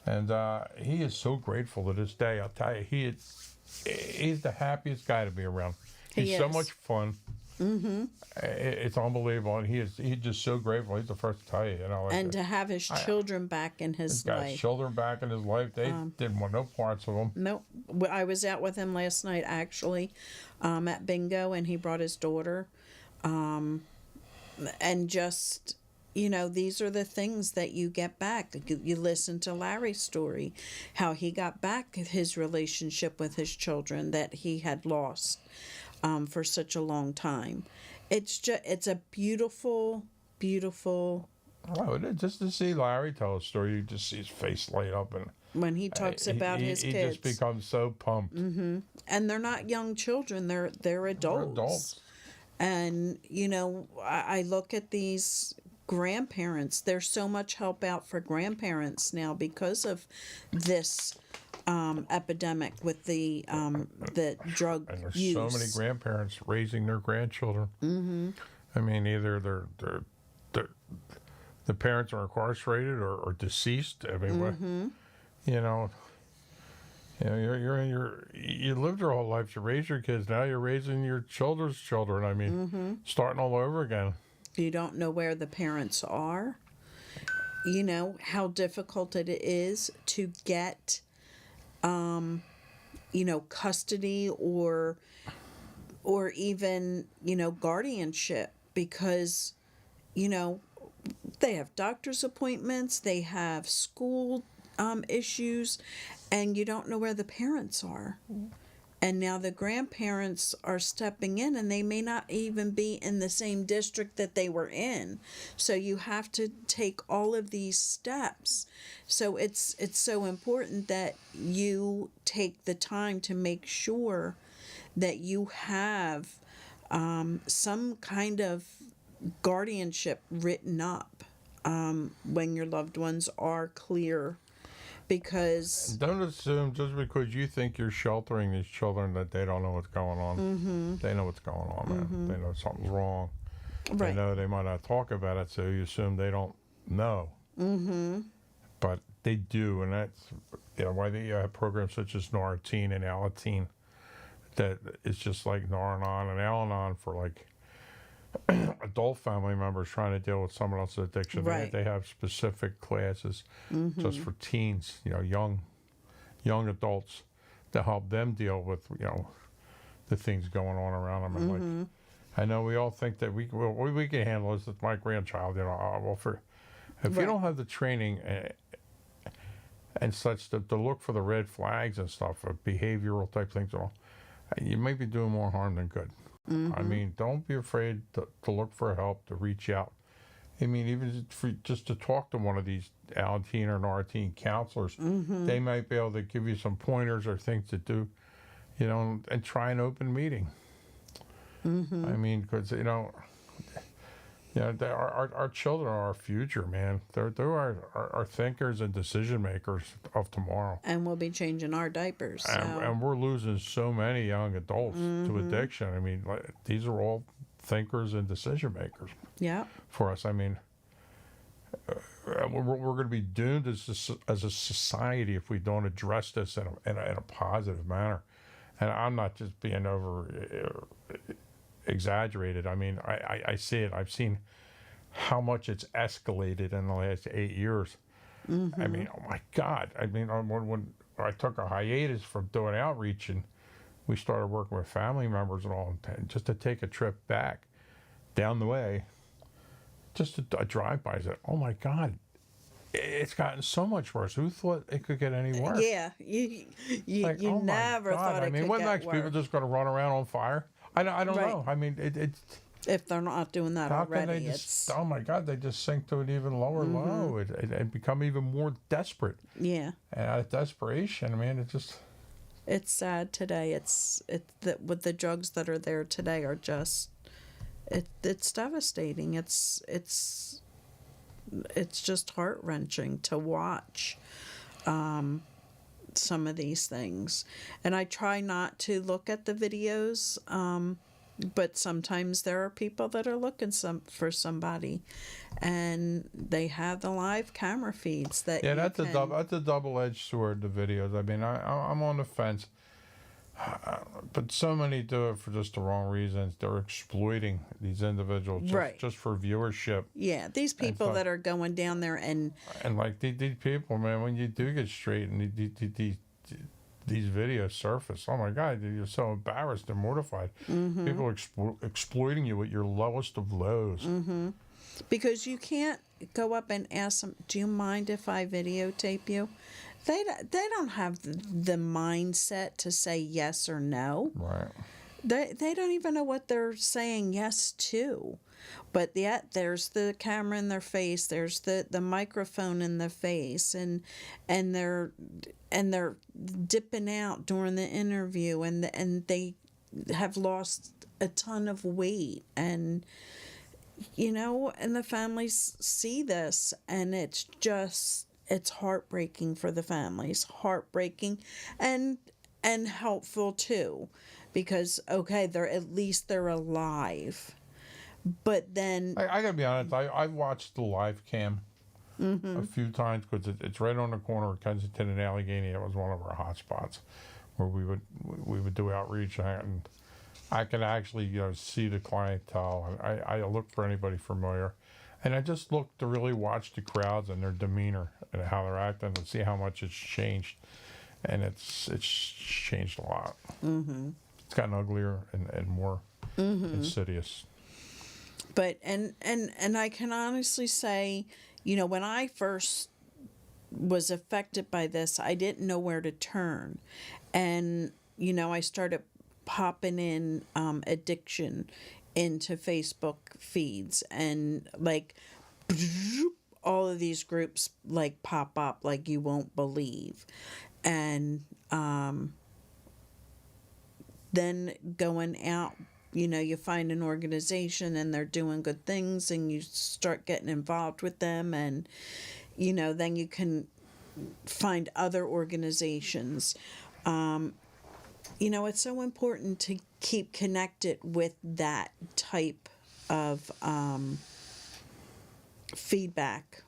And he is so grateful to this day. I'll tell you, he's the happiest guy to be around. He's so much fun. Mm-hmm. It's unbelievable, and he's just so grateful. He's the first to tell you, and to have his children back in his life. His children back in his life. They didn't want no parts of him. Nope. I was out with him last night, actually, at bingo, and he brought his daughter, and just. These are the things that you get back. You listen to Larry's story, how he got back his relationship with his children that he had lost for such a long time. It's a beautiful, beautiful. Oh, just to see Larry tell a story, you just see his face light up, and when he talks about his kids, he just becomes so pumped. Mm-hmm. And they're not young children; they're adults. They're adults. And I look at these grandparents. There's so much help out for grandparents now because of this epidemic with the drug and there's use. So many grandparents raising their grandchildren. Mm-hmm. I mean, either the parents are incarcerated or deceased. I mean, you lived your whole life. You raised your kids. Now you're raising your children's children. I mean, starting all over again. You don't know where the parents are. How difficult it is to get, custody or even, guardianship because, they have doctor's appointments, they have school issues, and you don't know where the parents are. And now the grandparents are stepping in, and they may not even be in the same district that they were in. So you have to take all of these steps. So it's so important that you take the time to make sure that you have some kind of guardianship written up when your loved ones are clear. Because don't assume just because you think you're sheltering these children that they don't know what's going on. Mm-hmm. They know what's going on, man. Mm-hmm. They know something's wrong. Right. They know they might not talk about it, so you assume they don't know. Mm-hmm. But they do, and that's why they have programs such as Nartine and Alateen. That it's just like Nar-Anon and Al-Anon for like adult family members trying to deal with someone else's addiction. Right. They have specific classes just for teens, young adults to help them deal with, the things going on around them. And like, I know we all think that we can handle this with my grandchild, if you don't have the training and such to look for the red flags and stuff, behavioral type things, you might be doing more harm than good. I mean, don't be afraid to look for help, to reach out. I mean, even just to talk to one of these Alateen or Nartine counselors, they might be able to give you some pointers or things to do, and try an open meeting. I mean, because, our children are our future, man. They're our thinkers and decision makers of tomorrow. And we'll be changing our diapers. And we're losing so many young adults to addiction. I mean, these are all thinkers and decision makers. Yeah. For us, I mean, we're going to be doomed as a society if we don't address this in a positive manner. And I'm not just being over exaggerated. I mean, I see it. I've seen how much it's escalated in the last 8 years. I mean, oh my God. I mean, when I took a hiatus from doing outreach and we started working with family members and all, and just to take a trip back down the way, just a drive-by, I said, oh my God, it's gotten so much worse. Who thought it could get any worse? Yeah, you oh never thought it could get worse. I mean, what next? People just going to run around on fire? I don't know. I mean, it's... If they're not doing that already, it's... Oh, my God, they just sink to an even lower low and become even more desperate. Yeah. And out of desperation, I mean, it just... It's sad today. It's with the drugs that are there today are just... It's devastating. It's it's just heart-wrenching to watch some of these things. And I try not to look at the videos, but sometimes there are people that are looking for somebody, and they have the live camera feeds that that's a double-edged sword, the videos. I mean, I'm on the fence. But so many do it for just the wrong reasons. They're exploiting these individuals just for viewership. Yeah, these people that are going down there and like these people, man, when you do get straight and these videos surface, oh my God, you're so embarrassed and mortified. People are exploiting you at your lowest of lows. Because you can't go up and ask them, do you mind if I videotape you? They don't have the mindset to say yes or no. Right. They don't even know what they're saying yes to. But yet there's the camera in their face, there's the microphone in their face, and they're dipping out during the interview, and they have lost a ton of weight, and and the families see this, and it's heartbreaking for the families, heartbreaking and helpful too, because they're alive. But then I gotta be honest, I watched the live cam a few times because it's right on the corner of Kensington and Allegheny. It was one of our hot spots where we would do outreach, and I could actually see the clientele, and I look for anybody familiar. And I just look to really watch the crowds and their demeanor and how they're acting to see how much it's changed. And it's changed a lot. It's gotten uglier and more insidious. But and I can honestly say, when I first was affected by this, I didn't know where to turn. And, I started popping in addiction into Facebook feeds, and like all of these groups like pop up like you won't believe. And then going out, you find an organization and they're doing good things, and you start getting involved with them, and then you can find other organizations. It's so important to keep connected with that type of feedback.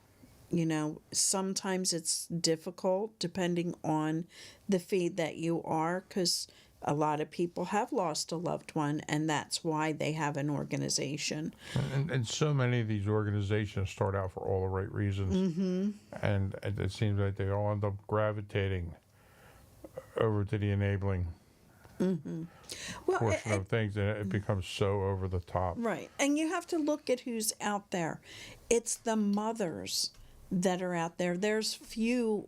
Sometimes it's difficult depending on the feed that you are, because a lot of people have lost a loved one, and that's why they have an organization. And so many of these organizations start out for all the right reasons. And it seems like they all end up gravitating over to the enabling portion of things, and it becomes so over the top. Right. And you have to look at who's out there. It's the mothers that are out there. There's few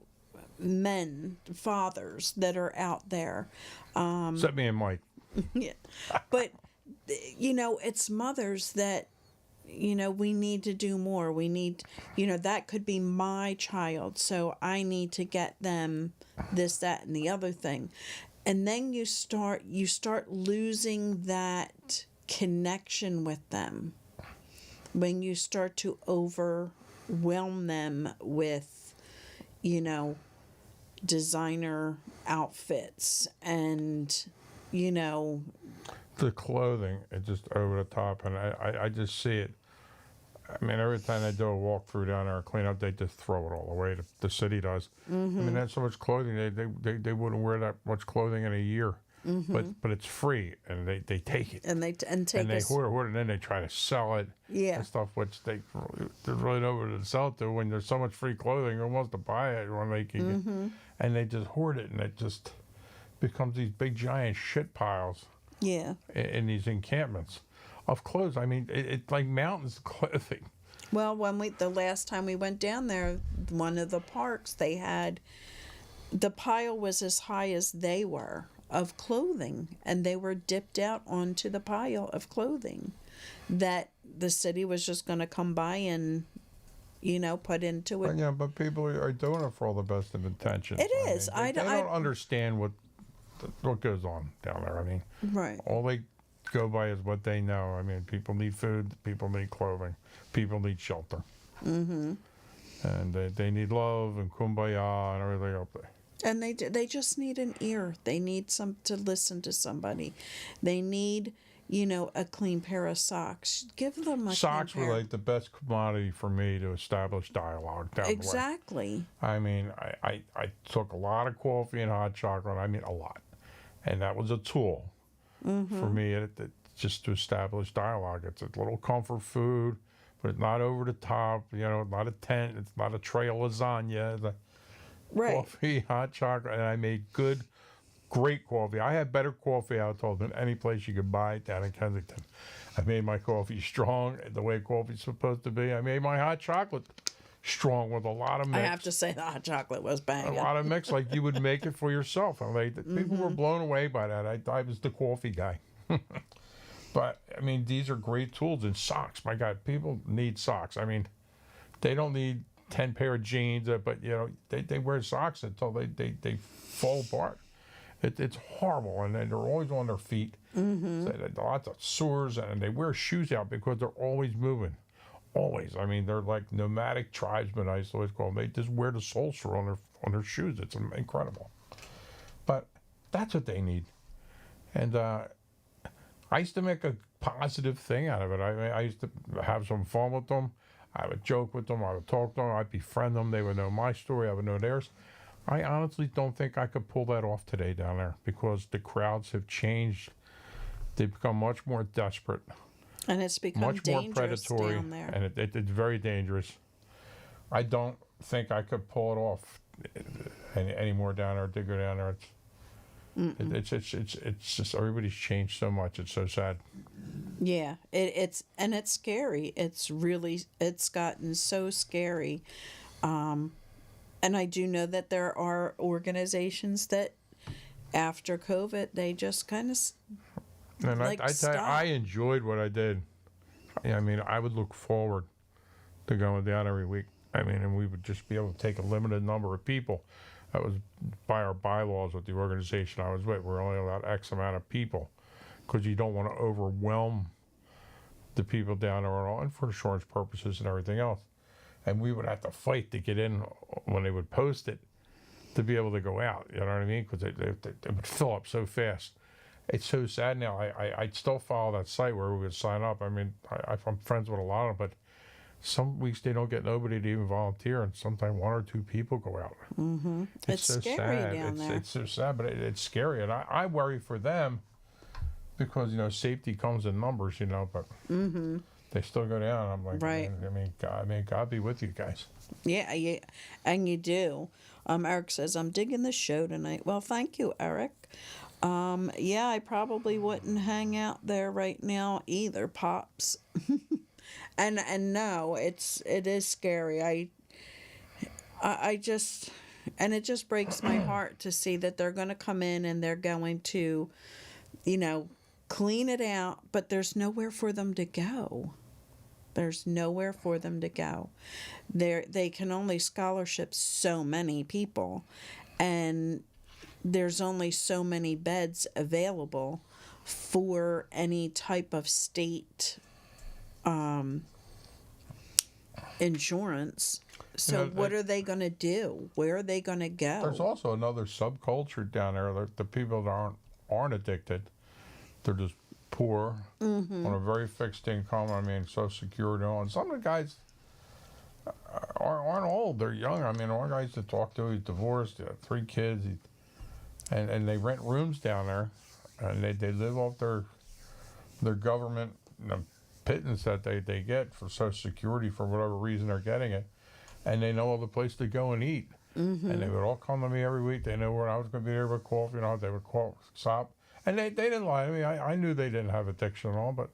men, fathers that are out there. Except me and Mike. Yeah. But, it's mothers that, we need to do more. We need, that could be my child, so I need to get them this, that, and the other thing. And then you start losing that connection with them when you start to overwhelm them with, designer outfits and, the clothing is just over the top, and I just see it. I mean, every time they do a walkthrough down there or clean up, they just throw it all away. The city does. I mean, that's so much clothing. They wouldn't wear that much clothing in a year. But it's free, and they take it. And they hoard it, and then they try to sell it. Yeah. And stuff which they really nobody to sell it to. When there's so much free clothing, who wants to buy it when they can get, and they just hoard it, and it just becomes these big giant shit piles. Yeah. In these encampments of clothes. I mean, it's like mountains of clothing. Well, the last time we went down there, one of the parks, they had, the pile was as high as they were of clothing, and they were dipped out onto the pile of clothing that the city was just going to come by and, put into it. But people are doing it for all the best of intentions. It is. They don't understand what goes on down there. I mean, right. All they go by is what they know. I mean, people need food, people need clothing, people need shelter. Mm-hmm. And they need love and kumbaya and everything up there. And they just need an ear. They need some to listen to somebody. They need, a clean pair of socks. Give them a socks clean were pair. like the best commodity for me to establish dialogue down Exactly. the way. I mean, I took a lot of coffee and hot chocolate. I mean, a lot, and that was a tool for me just to establish dialogue. It's a little comfort food, but it's not over the top. Not a tent. It's not a tray of lasagna. Right. Coffee, hot chocolate, and I made great coffee. I had better coffee, I was told, than any place you could buy down in Kensington. I made my coffee strong, the way coffee's supposed to be. I made my hot chocolate strong with a lot of mix. I have to say the hot chocolate was banging. A lot of mix, like you would make it for yourself. People were blown away by that. I was the coffee guy. But, I mean, these are great tools. And socks, my God, people need socks. I mean, they don't need 10 pair of jeans, but they wear socks until they fall apart. It's horrible, and they're always on their feet. So lots of sores, and they wear shoes out because they're always moving, always. I mean, they're like nomadic tribesmen. I used to always call them. They just wear the sole sore on their shoes. It's incredible, but that's what they need. And I used to make a positive thing out of it. I used to have some fun with them. I would joke with them. I would talk to them. I'd befriend them. They would know my story. I would know theirs. I honestly don't think I could pull that off today down there because the crowds have changed. They've become much more desperate. And it's become much more dangerous predatory, down there. and it's very dangerous. I don't think I could pull it off anymore down there to go down there. It's just everybody's changed so much. It's so sad. Yeah, it's scary. It's gotten so scary. And I do know that there are organizations that after COVID, they just kind of and I tell you, I enjoyed what I did. I mean, I would look forward to going down every week. I mean, and we would just be able to take a limited number of people. That was by our bylaws with the organization I was with. We're only allowed X amount of people because you don't want to overwhelm the people down there and for insurance purposes and everything else. And we would have to fight to get in when they would post it to be able to go out. You know what I mean? Because it would fill up so fast. It's so sad now. I still follow that site where we would sign up. I mean, I'm friends with a lot of them, but some weeks they don't get nobody to even volunteer, and sometimes one or two people go out. Mm-hmm. It's so scary sad. down there. It's so sad, but it's scary, and I worry for them because safety comes in numbers, but they still go down. I'm like, right. God be with you guys. Yeah, and you do. Eric says, I'm digging the show tonight. Well, thank you, Eric. Yeah, I probably wouldn't hang out there right now either, Pops. And no, it is scary. I just, and it just breaks my heart to see that they're going to come in and they're going to, clean it out, but there's nowhere for them to go. There's nowhere for them to go. They can only scholarship so many people, and there's only so many beds available for any type of state insurance. So what are they going to do? Where are they going to go? There's also another subculture down there. The people that aren't addicted, they're just poor on a very fixed income. I mean, Social Security. And some of the guys aren't old. They're young. I mean, one guy I used to talk to, he's divorced, he had 3 kids, and they rent rooms down there, and they live off their government pittance that they get for Social Security for whatever reason they're getting it, and they know all the place to go and eat. And they would all come to me every week. They knew where I was going to be there with coffee. They would stop. And they didn't lie to me. I knew they didn't have addiction at all, but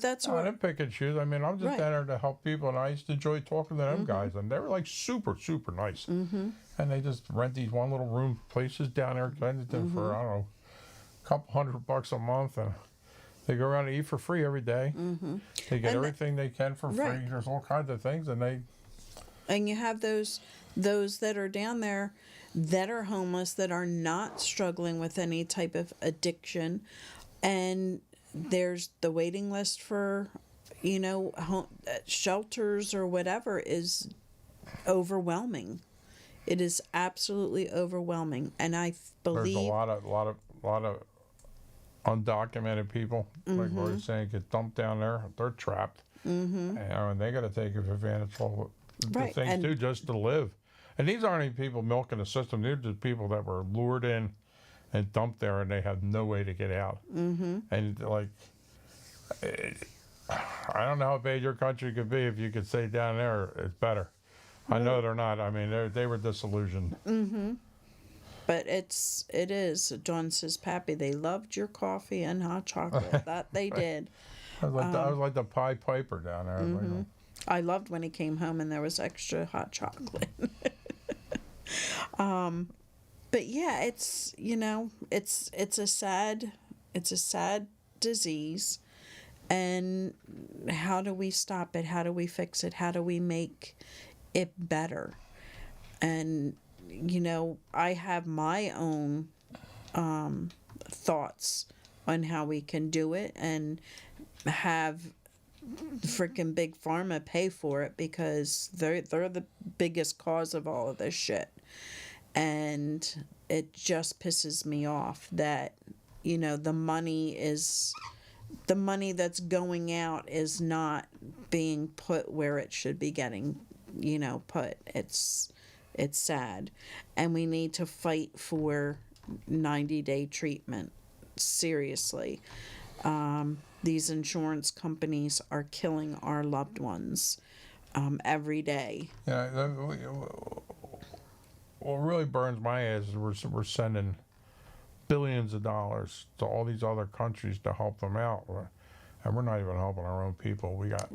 that's I didn't pick and choose. I mean, I'm just down there to help people, and I used to enjoy talking to them guys, and they were like super, super nice. And they just rent these one little room places down there in Kensington for, I don't know, a couple $100 a month, and they go around and eat for free every day. They get everything they can for free. There's all kinds of things, and you have those that are down there that are homeless, that are not struggling with any type of addiction, and there's the waiting list for shelters or whatever is overwhelming. It is absolutely overwhelming, and I believe there's a lot of undocumented people, like Lori's saying, get dumped down there. They're trapped, and they got to take advantage of all the Right, things and- too, just to live. And these aren't even people milking the system. They're just people that were lured in and dumped there, and they have no way to get out. And like, I don't know how bad your country could be if you could say down there it's better. I know they're not. I mean, they were disillusioned. But it is. Dawn says, Pappy, they loved your coffee and hot chocolate. That they did. I was like the Pied Piper down there. Like, I loved when he came home and there was extra hot chocolate. But yeah, it's a sad disease, and how do we stop it? How do we fix it? How do we make it better? And I have my own thoughts on how we can do it, and have freaking big pharma pay for it, because they're the biggest cause of all of this shit. And it just pisses me off that the money that's going out is not being put where it should be getting put. It's sad, and we need to fight for 90-day treatment. Seriously. These insurance companies are killing our loved ones every day. yeah, what really burns my ass is we're sending billions of dollars to all these other countries to help them out, and we're not even helping our own people. We got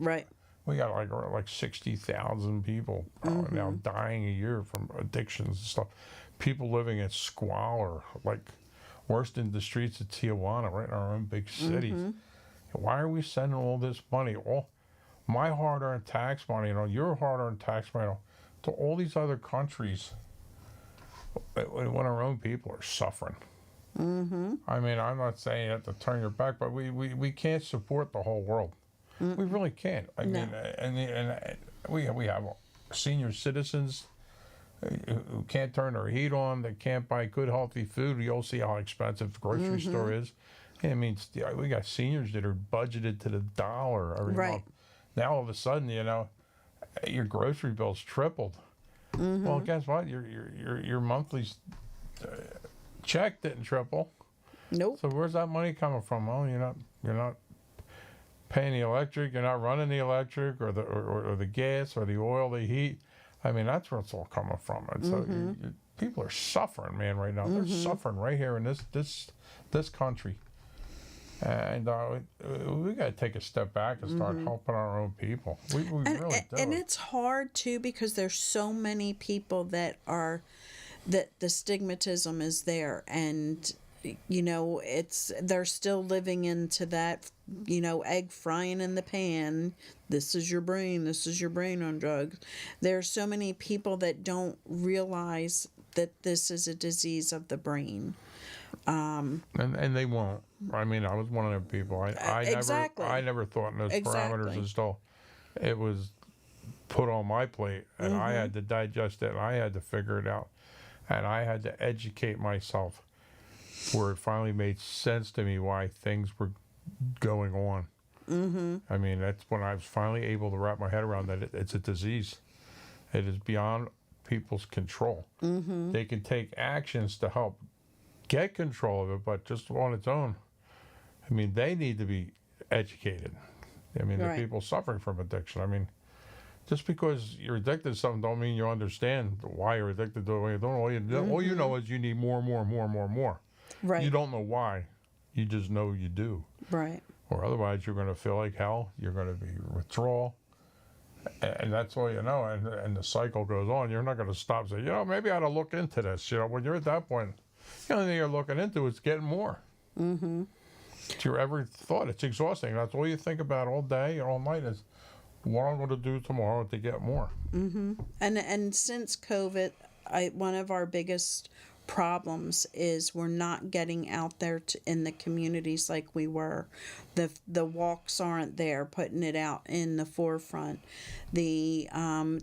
like 60,000 people now dying a year from addictions and stuff. People living in squalor, like worse than the streets of Tijuana, right in our own big cities. Why are we sending all this money, all my hard-earned tax money, your hard-earned tax money, to all these other countries when our own people are suffering? I mean, I'm not saying you have to turn your back, but we can't support the whole world. We really can't. I mean, and we have senior citizens who can't turn their heat on, that can't buy good, healthy food. You'll see how expensive the grocery store is. I mean, we got seniors that are budgeted to the dollar every month. Now all of a sudden, your grocery bill's tripled. Well, guess what? Your monthly check didn't triple. Nope. So where's that money coming from? Well, you're not paying the electric. You're not running the electric or the gas or the oil, the heat. I mean, that's where it's all coming from. And so people are suffering, man, right now. They're suffering right here in this country. And we got to take a step back and start helping our own people. We really do. And it's hard too, because there's so many people that the stigmatism is there, and they're still living into that, egg frying in the pan. This is your brain on drugs. There are so many people that don't realize that this is a disease of the brain. And they won't. I mean, I was one of them people. I never thought in those parameters until it was put on my plate, and I had to digest it, and I had to figure it out, and I had to educate myself, where it finally made sense to me why things were going on. I mean, that's when I was finally able to wrap my head around that it's a disease. It is beyond people's control. They can take actions to help get control of it, but just on its own, I mean, they need to be educated. I mean, the people suffering from addiction. I mean, just because you're addicted to something don't mean you understand why you're addicted to it. You don't. All you know is you need more. Right. You don't know why. You just know you do. Right. Or otherwise, you're going to feel like hell. You're going to be withdrawal. And that's all you know. And the cycle goes on. You're not going to stop and say, maybe I ought to look into this. When you're at that point, the only thing you're looking into is getting more. It's your every thought. It's exhausting. That's all you think about all day, all night is what I'm going to do tomorrow to get more. And since COVID, one of our biggest problems is we're not getting out there in the communities like we were. The walks aren't there, putting it out in the forefront. The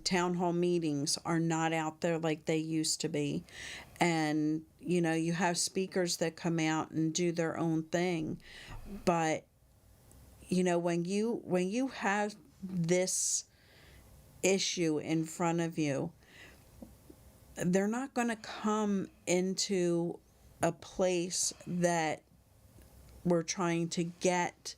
town hall meetings are not out there like they used to be. And, you know, you have speakers that come out and do their own thing. But, you know, when you have this issue in front of you, they're not going to come into a place that we're trying to get,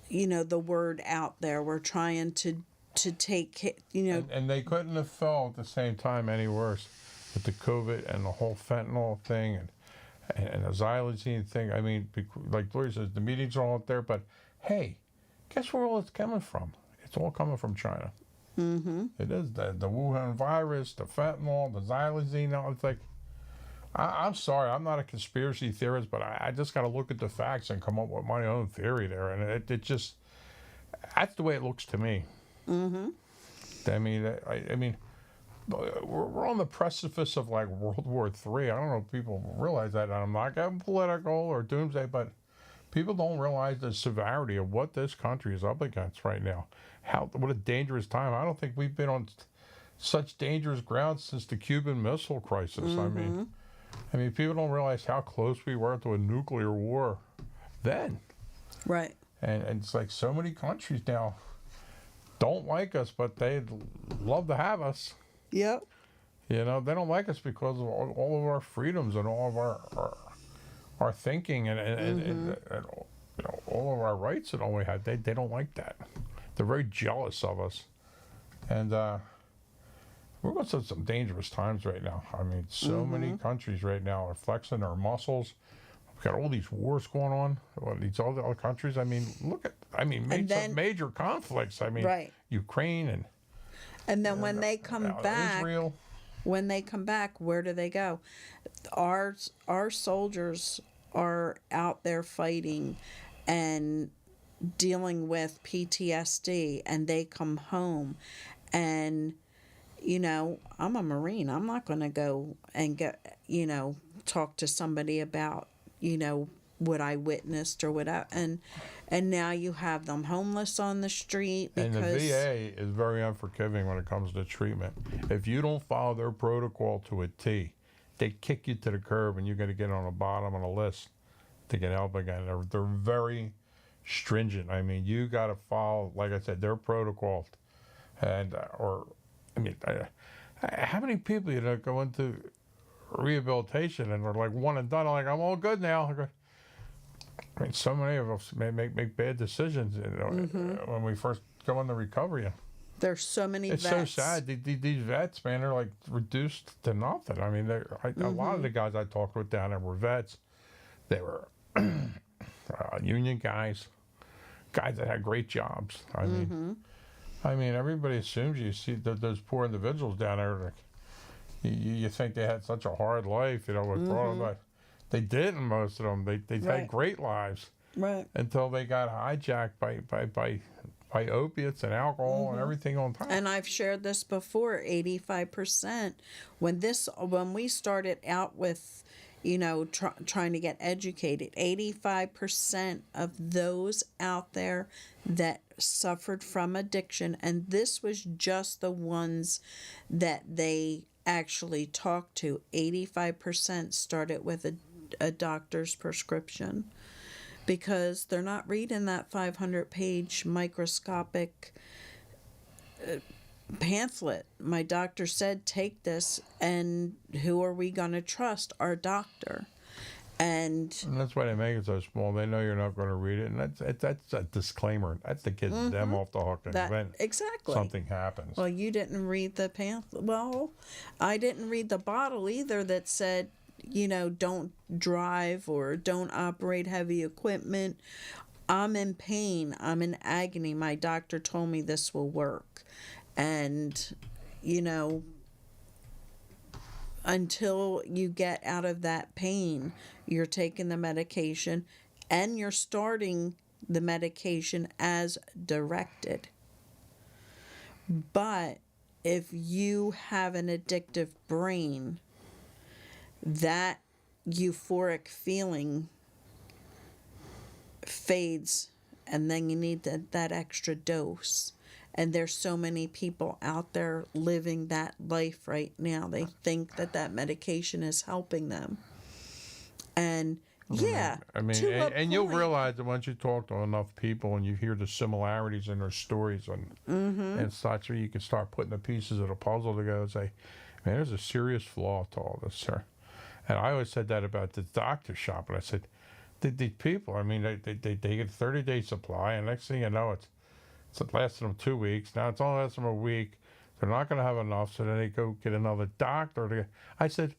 you know, the word out there. We're trying to take, you know. And they couldn't have felt at the same time any worse with the COVID and the whole fentanyl thing and the xylazine thing. I mean, like Gloria says, the meetings are all out there, but hey, guess where all it's coming from? It's all coming from China. Mm-hmm. It is the Wuhan virus, the fentanyl, the xylazine. It's like, I'm sorry, I'm not a conspiracy theorist, but I just got to look at the facts and come up with my own theory there. And it just, that's the way it looks to me. Mm-hmm. I mean, we're on the precipice of like World War III. I don't know if people realize that. I'm not getting political or doomsday, but people don't realize the severity of what this country is up against right now. What a dangerous time. I don't think we've been on such dangerous ground since the Cuban Missile Crisis. Mm-hmm. I mean, people don't realize how close we were to a nuclear war then. Right. And it's like so many countries now don't like us, but they'd love to have us. Yep. You know, they don't like us because of all of our freedoms and all of our thinking and you know, all of our rights that all we had. They don't like that. They're very jealous of us. And we're going through some dangerous times right now. I mean, so many countries right now are flexing their muscles. We've got all these wars going on. These other countries. I mean, some major conflicts. I mean, right. Ukraine and then when they come back, Israel. When they come back, where do they go? Our soldiers are out there fighting and dealing with PTSD, and they come home. And, you know, I'm a Marine. I'm not going to go and talk to somebody about, you know, what I witnessed or whatever. And now you have them homeless on the street because... And the VA is very unforgiving when it comes to treatment. If you don't follow their protocol to a T, they kick you to the curb and you got to get on the bottom of the list to get help again. They're very stringent. I mean, you got to follow, like I said, their protocol. And, how many people, you know, go into rehabilitation and they're like one and done, like, I'm all good now. I mean, so many of us make bad decisions, you know, when we first go into recovery. There's so many vets. It's so sad. These vets, man, are like reduced to nothing. I mean, a lot of the guys I talked with down there were vets. They were union guys that had great jobs. I mean, everybody assumes you see those poor individuals down there. Like, you think they had such a hard life, you know, with but they didn't. Most of them, they had great lives, right? Until they got hijacked by opiates and alcohol and everything on top. And I've shared this before. 85% when we started out with, you know, trying to get educated, 85% of those out there that suffered from addiction, and this was just the ones that they actually talked to, 85% started with a doctor's prescription, because they're not reading that 500-page microscopic pamphlet. My doctor said, take this, and who are we going to trust? Our doctor. And that's why they make it so small. They know you're not going to read it, and that's a disclaimer. That's to get them off the hook. Exactly. Something happens. Well, you didn't read the pamphlet. Well, I didn't read the bottle either that said, you know, don't drive or don't operate heavy equipment. I'm in pain. I'm in agony. My doctor told me this will work. And, you know, until you get out of that pain, you're taking the medication and you're starting the medication as directed. But if you have an addictive brain, that euphoric feeling fades, and then you need that extra dose. And there's so many people out there living that life right now. They think that medication is helping them. And yeah, I mean, and you'll realize that once you talk to enough people and you hear the similarities in their stories and such, you can start putting the pieces of the puzzle together and say, man, there's a serious flaw to all this, sir. And I always said that about the doctor shop. And I said, these people, I mean, they get a 30-day supply, and next thing you know, it's lasting them 2 weeks. Now it's only lasting them a week. They're not going to have enough, so then they go get another doctor. I said,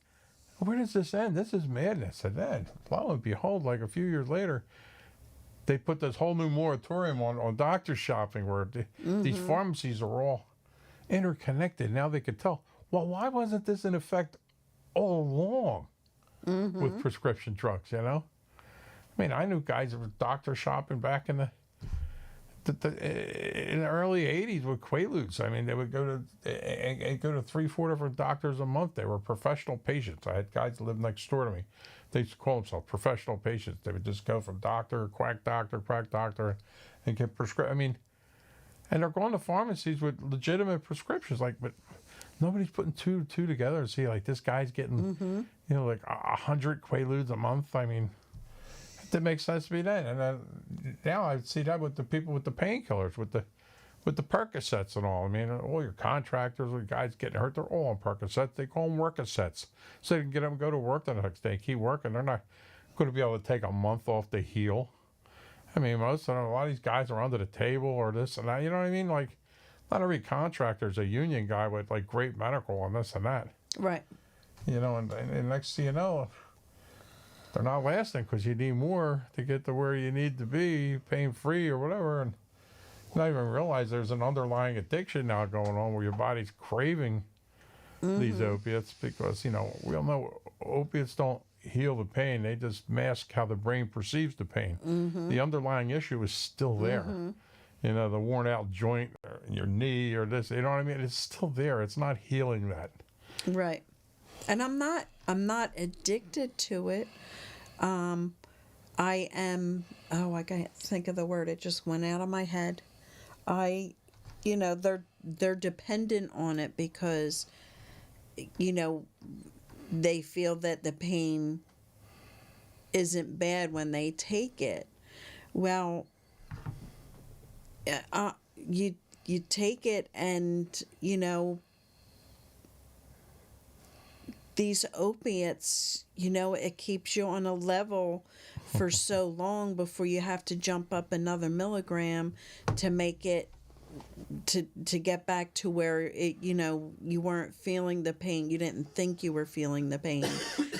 where does this end? This is madness. And then, lo and behold, like a few years later, they put this whole new moratorium on doctor shopping where these pharmacies are all interconnected. Now they could tell, well, why wasn't this in effect all along with prescription drugs, you know? I mean, I knew guys that were doctor shopping back in the early 80s with Quaaludes. I mean, they would go to 3-4 different doctors a month. They were professional patients. I had guys that lived next door to me. They used to call themselves professional patients. They would just go from doctor, quack doctor, and get prescription. I mean, and they're going to pharmacies with legitimate prescriptions. Like, but nobody's putting two together and see, like, this guy's getting, you know, like 100 Quaaludes a month. I mean, that makes sense to me then. And now I see that with the people with the painkillers, with the Percocets and all. I mean, all your contractors, or guys getting hurt, they're all on Percocets. They call them workocets. So they can get them to go to work the next day, keep working. They're not going to be able to take a month off to heal. I mean, a lot of these guys are under the table or this and that. You know what I mean? Like, not every contractor is a union guy with, like, great medical and this and that. Right. You know, and next thing you know, they're not lasting because you need more to get to where you need to be, pain-free or whatever, and not even realize there's an underlying addiction now going on where your body's craving these opiates because, you know, we all know opiates don't heal the pain. They just mask how the brain perceives the pain. The underlying issue is still there. You know, the worn-out joint in your knee or this, you know what I mean? It's still there. It's not healing that. Right. And I'm not addicted to it. I am, I can't think of the word. It just went out of my head. You know, they're dependent on it because, you know, they feel that the pain isn't bad when they take it. Well, you take it and, you know, these opiates, you know, it keeps you on a level for so long before you have to jump up another milligram to make it to get back to where it, you know, you weren't feeling the pain. You didn't think you were feeling the pain.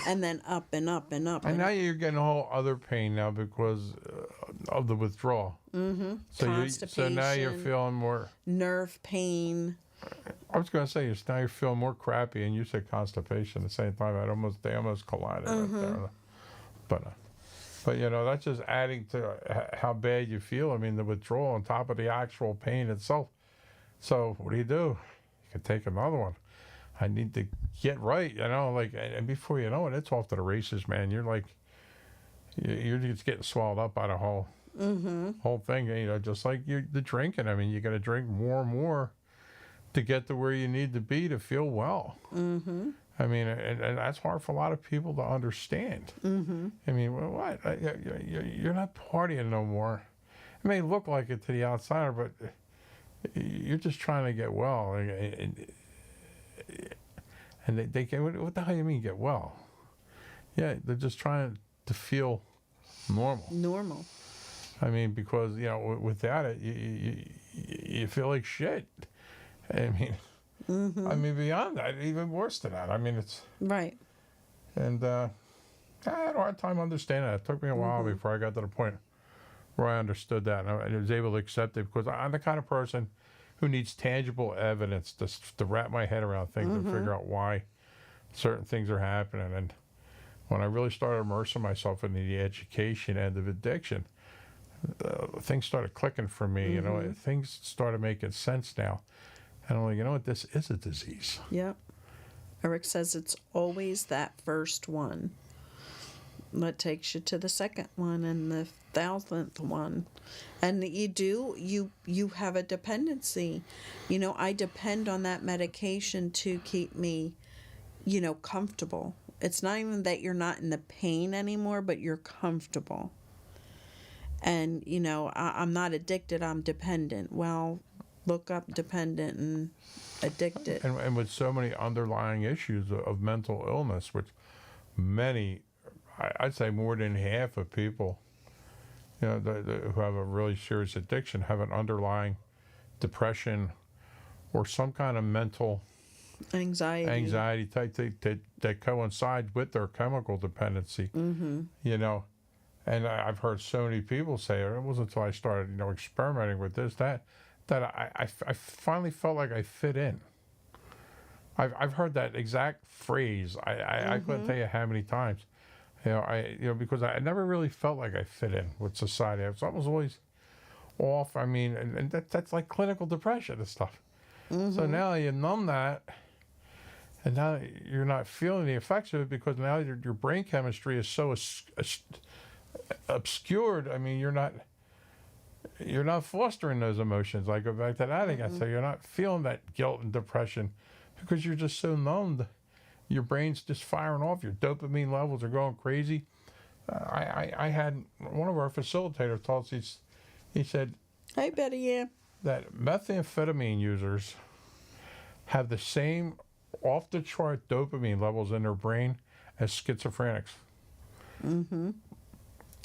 And then up and up and up. And now you're getting a whole other pain now because of the withdrawal. Constipation. So now you're feeling more nerve pain. I was going to say, now you're feeling more crappy, and you said constipation at the same time. They almost collided right there. But you know, that's just adding to how bad you feel. I mean, the withdrawal on top of the actual pain itself. So what do? You can take another one. I need to get right, you know, like, and before you know it, it's off to the races, man. You're like, you're just getting swallowed up by the whole thing, you know, just like the drinking. I mean, you got to drink more and more to get to where you need to be to feel well. I mean, and that's hard for a lot of people to understand. I mean, well, what? You're not partying no more. It may look like it to the outsider, but you're just trying to get well. And they can, what the hell do you mean get well? Yeah, they're just trying to feel normal. I mean, because, you know, without it, you feel like shit. I mean, I mean, beyond that, even worse than that. I mean, it's right. And I had a hard time understanding that. It took me a while before I got to the point where I understood that, and I was able to accept it because I'm the kind of person who needs tangible evidence to wrap my head around things and figure out why certain things are happening. And when I really started immersing myself in the education end of addiction, things started clicking for me. You know, things started making sense now. And I'm like, you know what, this is a disease. Yep. Eric says it's always that first one that takes you to the second one and the 1,000th one. And you have a dependency. I depend on that medication to keep me, comfortable. It's not even that you're not in the pain anymore, but you're comfortable. And, I'm not addicted, I'm dependent. Well, look up dependent and addicted. And with so many underlying issues of mental illness, which many, I'd say more than half of people, who have a really serious addiction have an underlying depression or some kind of mental anxiety type thing that coincides with their chemical dependency. And I've heard so many people say, it wasn't until I started experimenting with this that I finally felt like I fit in. I've heard that exact phrase. I couldn't tell you how many times. Because I never really felt like I fit in with society. Something was always off. I mean, and that's like clinical depression and stuff. So now you numb that, and now you're not feeling the effects of it because now your brain chemistry is so obscured. I mean, you're not fostering those emotions. I go back to that again. So you're not feeling that guilt and depression because you're just so numbed. Your brain's just firing off. Your dopamine levels are going crazy. I had one of our facilitators told us, he said, "Hey, Betty, yeah." That methamphetamine users have the same off-the-chart dopamine levels in their brain as schizophrenics. I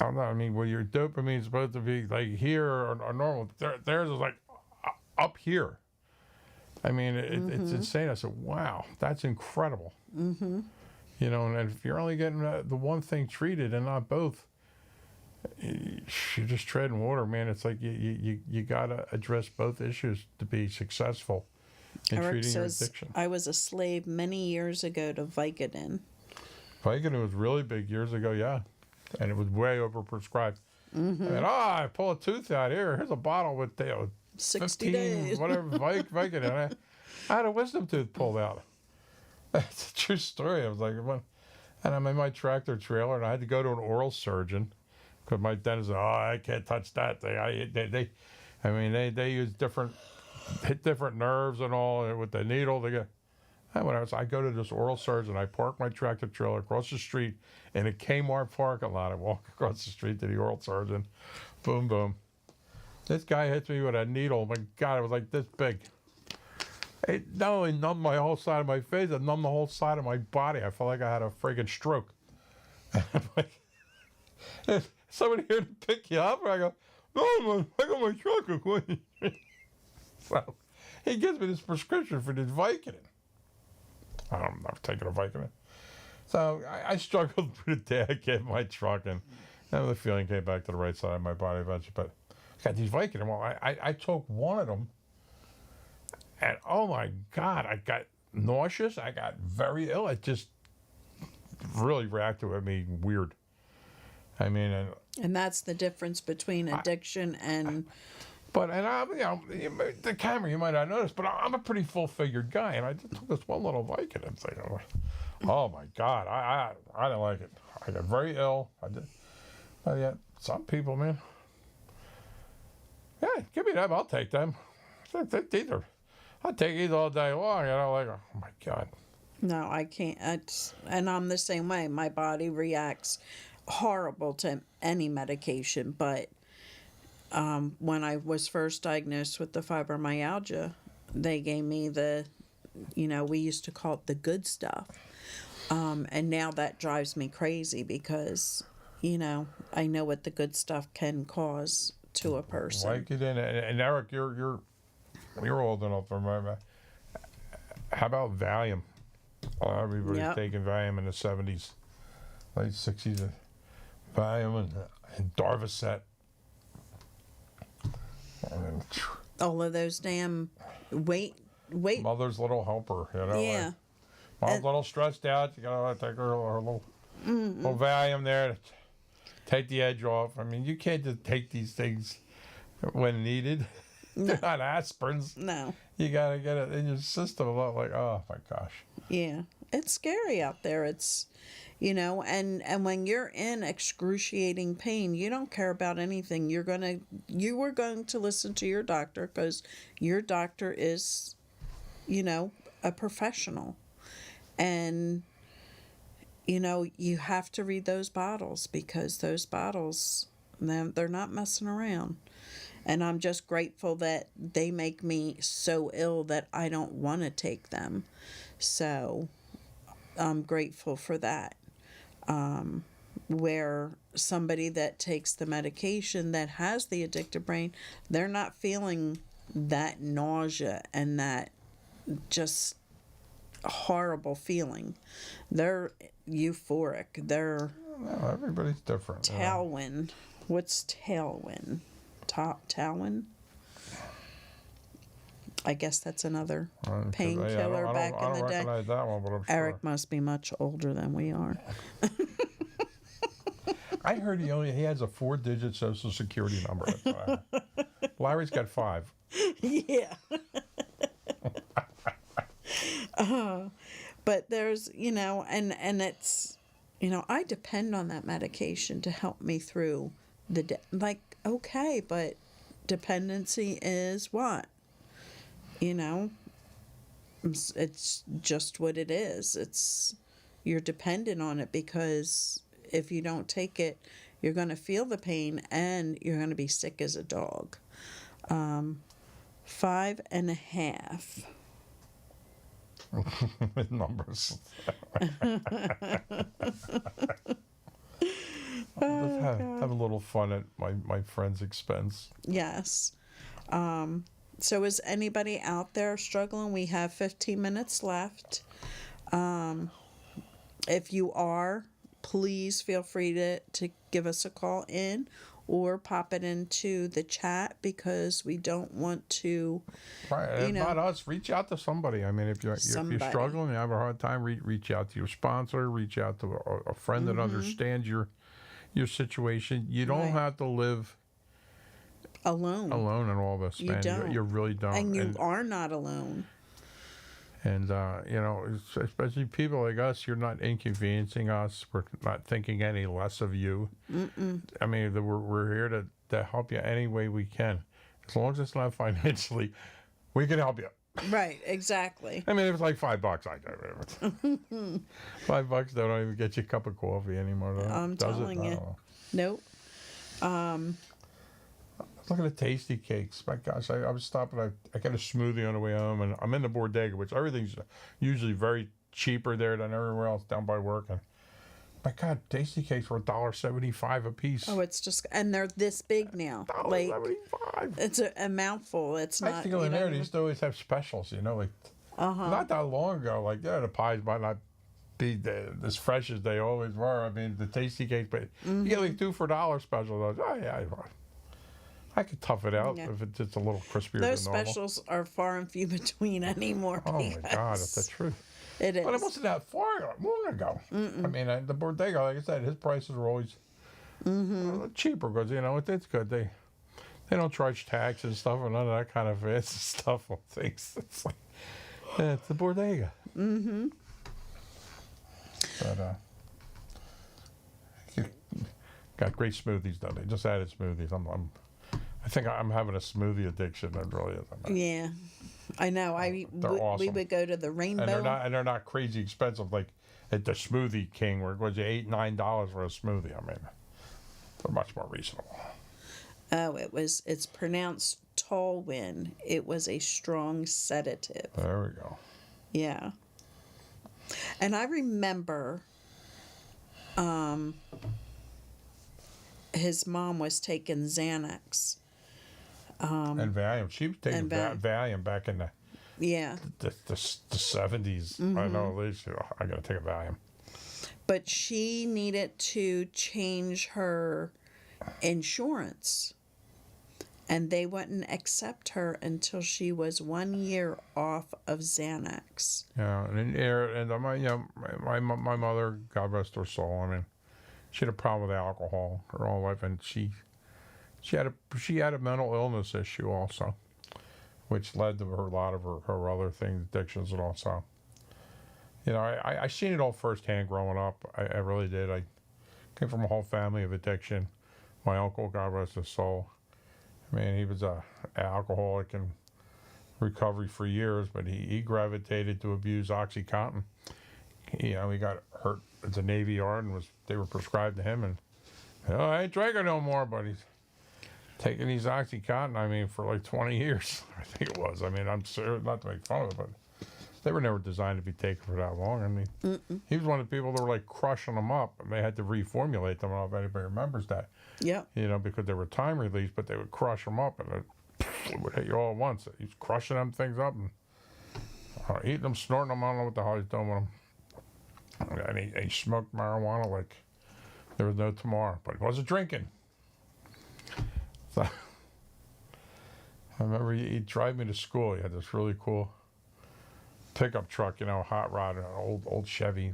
don't know. I mean, well, your dopamine is supposed to be like here or normal. Theirs is like up here. I mean, it's insane. I said, wow, that's incredible. And if you're only getting the one thing treated and not both, you're just treading water, man. It's like you got to address both issues to be successful in Eric treating says, your addiction. I was a slave many years ago to Vicodin. Vicodin was really big years ago, yeah. And it was way overprescribed. And I pull a tooth out here. Here's a bottle with 60 15, days. whatever, Vicodin. I had a wisdom tooth pulled out. That's a true story. I was like, and I'm in my tractor trailer, and I had to go to an oral surgeon because my dentist said, I can't touch that. They use hit different nerves and all with the needle. I go to this oral surgeon. I park my tractor trailer across the street in a Kmart parking lot. I walk across the street to the oral surgeon. Boom, boom. This guy hits me with a needle. My God, it was like this big. It not only numbed my whole side of my face, it numbed the whole side of my body. I felt like I had a friggin' stroke. I'm like, is somebody here to pick you up? And I go, no, man, I got my truck. So he gives me this prescription for this Vicodin. I'm not taking a Vicodin. So I struggled through the day. I get in my truck, and then the feeling came back to the right side of my body eventually. But I got these Vicodin. Well, I took one of them, and oh my God, I got nauseous. I got very ill. It just really reacted with me weird. I mean, and that's the difference between addiction and. But the camera you might not notice, but I'm a pretty full-figured guy, and I just took this one little Vicodin thing. Oh my God, I didn't like it. I got very ill. I did. But yeah, some people, man. Yeah, give me them. I'll take them. I'll take these all day long. Like, oh my God. No, I can't. And I'm the same way. My body reacts horrible to any medication, but. When I was first diagnosed with the fibromyalgia, they gave me we used to call it the good stuff. And now that drives me crazy because, I know what the good stuff can cause to a person. Like it in, and Eric, you're old enough to remember. How about Valium? Everybody's taking Valium in the 70s, late 60s. Valium and Darvocet. All of those damn weight. Mother's little helper, Yeah. Like, Mom's a little stressed out. You gotta take her little Valium there to take the edge off. I mean, you can't just take these things when needed. No. They're not aspirins. No. You gotta get it in your system a lot. Like, oh my gosh. Yeah, it's scary out there. It's, and when you're in excruciating pain, you don't care about anything. You are going to listen to your doctor, because your doctor is, a professional. And, you have to read those bottles, because those bottles, they're not messing around. And I'm just grateful that they make me so ill that I don't want to take them. So I'm grateful for that. Where somebody that takes the medication that has the addictive brain, they're not feeling that nausea and that just horrible feeling. They're euphoric. They're No, everybody's different. Talwin. What's Talwin? Talwin? I guess that's another painkiller back in the day. I don't recognize that one, but I'm Eric sure. must be much older than we are. I heard he has a 4-digit social security number. Larry's got 5. Yeah. But there's, and it's, I depend on that medication to help me through the day. Like, okay, but dependency is what? It's just what it is. You're dependent on it, because if you don't take it, you're going to feel the pain and you're going to be sick as a dog. 5.5. With numbers. Let's have a little fun at my friend's expense. Yes. So is anybody out there struggling? We have 15 minutes left. If you are, please feel free to give us a call in or pop it into the chat, because we don't want to, Right, not us. Reach out to somebody. I mean, if you're struggling, you have a hard time, reach out to your sponsor, reach out to a friend that understands your situation. You don't have to live alone in all this, man. You really don't. And you are not alone. And, especially people like us, you're not inconveniencing us. We're not thinking any less of you. I mean, we're here to help you any way we can. As long as it's not financially, we can help you. Right, exactly. I mean, if it's like $5, $5 don't even get you a cup of coffee anymore. I'm telling you. Nope. Look at the tasty cakes. My gosh, I was stopping. I got a smoothie on the way home, and I'm in the Bodega, which everything's usually very cheaper there than everywhere else down by work. And my God, tasty cakes were $1.75 a piece. Oh, it's just, and they're this big now. $1.75. It's a mouthful. It's not. I used to go in there. They used to always have specials. Not that long ago. The pies might not be as fresh as they always were. I mean, the tasty cakes, but you get like 2 for $1 specials. Oh yeah. I could tough it out if it's just a little crispier Those than normal. specials are far and few between anymore. Oh my God, that's the truth. It is. But it wasn't that long ago. I mean, the Bodega, like I said, his prices were always cheaper, because it's good. They don't charge tax and stuff or none of that kind of fancy stuff on things. It's like, it's the Bodega. But got great smoothies though. They just added smoothies. I think I'm having a smoothie addiction. That really is. Yeah, I know. They're awesome. We would go to the Rainbow, and they're not crazy expensive like at the Smoothie King, where it was $8-9 for a smoothie. I mean, they're much more reasonable. Oh, it's pronounced Talwin. It was a strong sedative. There we go. Yeah. And I remember his mom was taking Xanax. And Valium. She was taking Valium back in the 70s. I know, at least I got to take a Valium. But she needed to change her insurance. And they wouldn't accept her until she was 1 year off of Xanax. Yeah, and my mother, God rest her soul. I mean, she had a problem with alcohol her whole life, and she had a mental illness issue also, which led to a lot of her other things, addictions, and also, I seen it all firsthand growing up. I really did. I came from a whole family of addiction. My uncle, God rest his soul, man, he was a alcoholic in recovery for years, but he gravitated to abuse OxyContin. He got hurt at the Navy Yard and they were prescribed to him, and I ain't drinking no more, but he's taking these OxyContin, for like 20 years, I think it was. I'm serious, not to make fun of it, but they were never designed to be taken for that long. He was one of the people that were like crushing them up, and they had to reformulate them. I don't know if anybody remembers that. Yeah. Because they were time released, but they would crush them up, and it would hit you all at once. He was crushing them things up and eating them, snorting them. I don't know what the hell he's doing with them. And he smoked marijuana like there was no tomorrow, but he wasn't drinking. So I remember he'd drive me to school. He had this really cool pickup truck, hot rod, an old Chevy.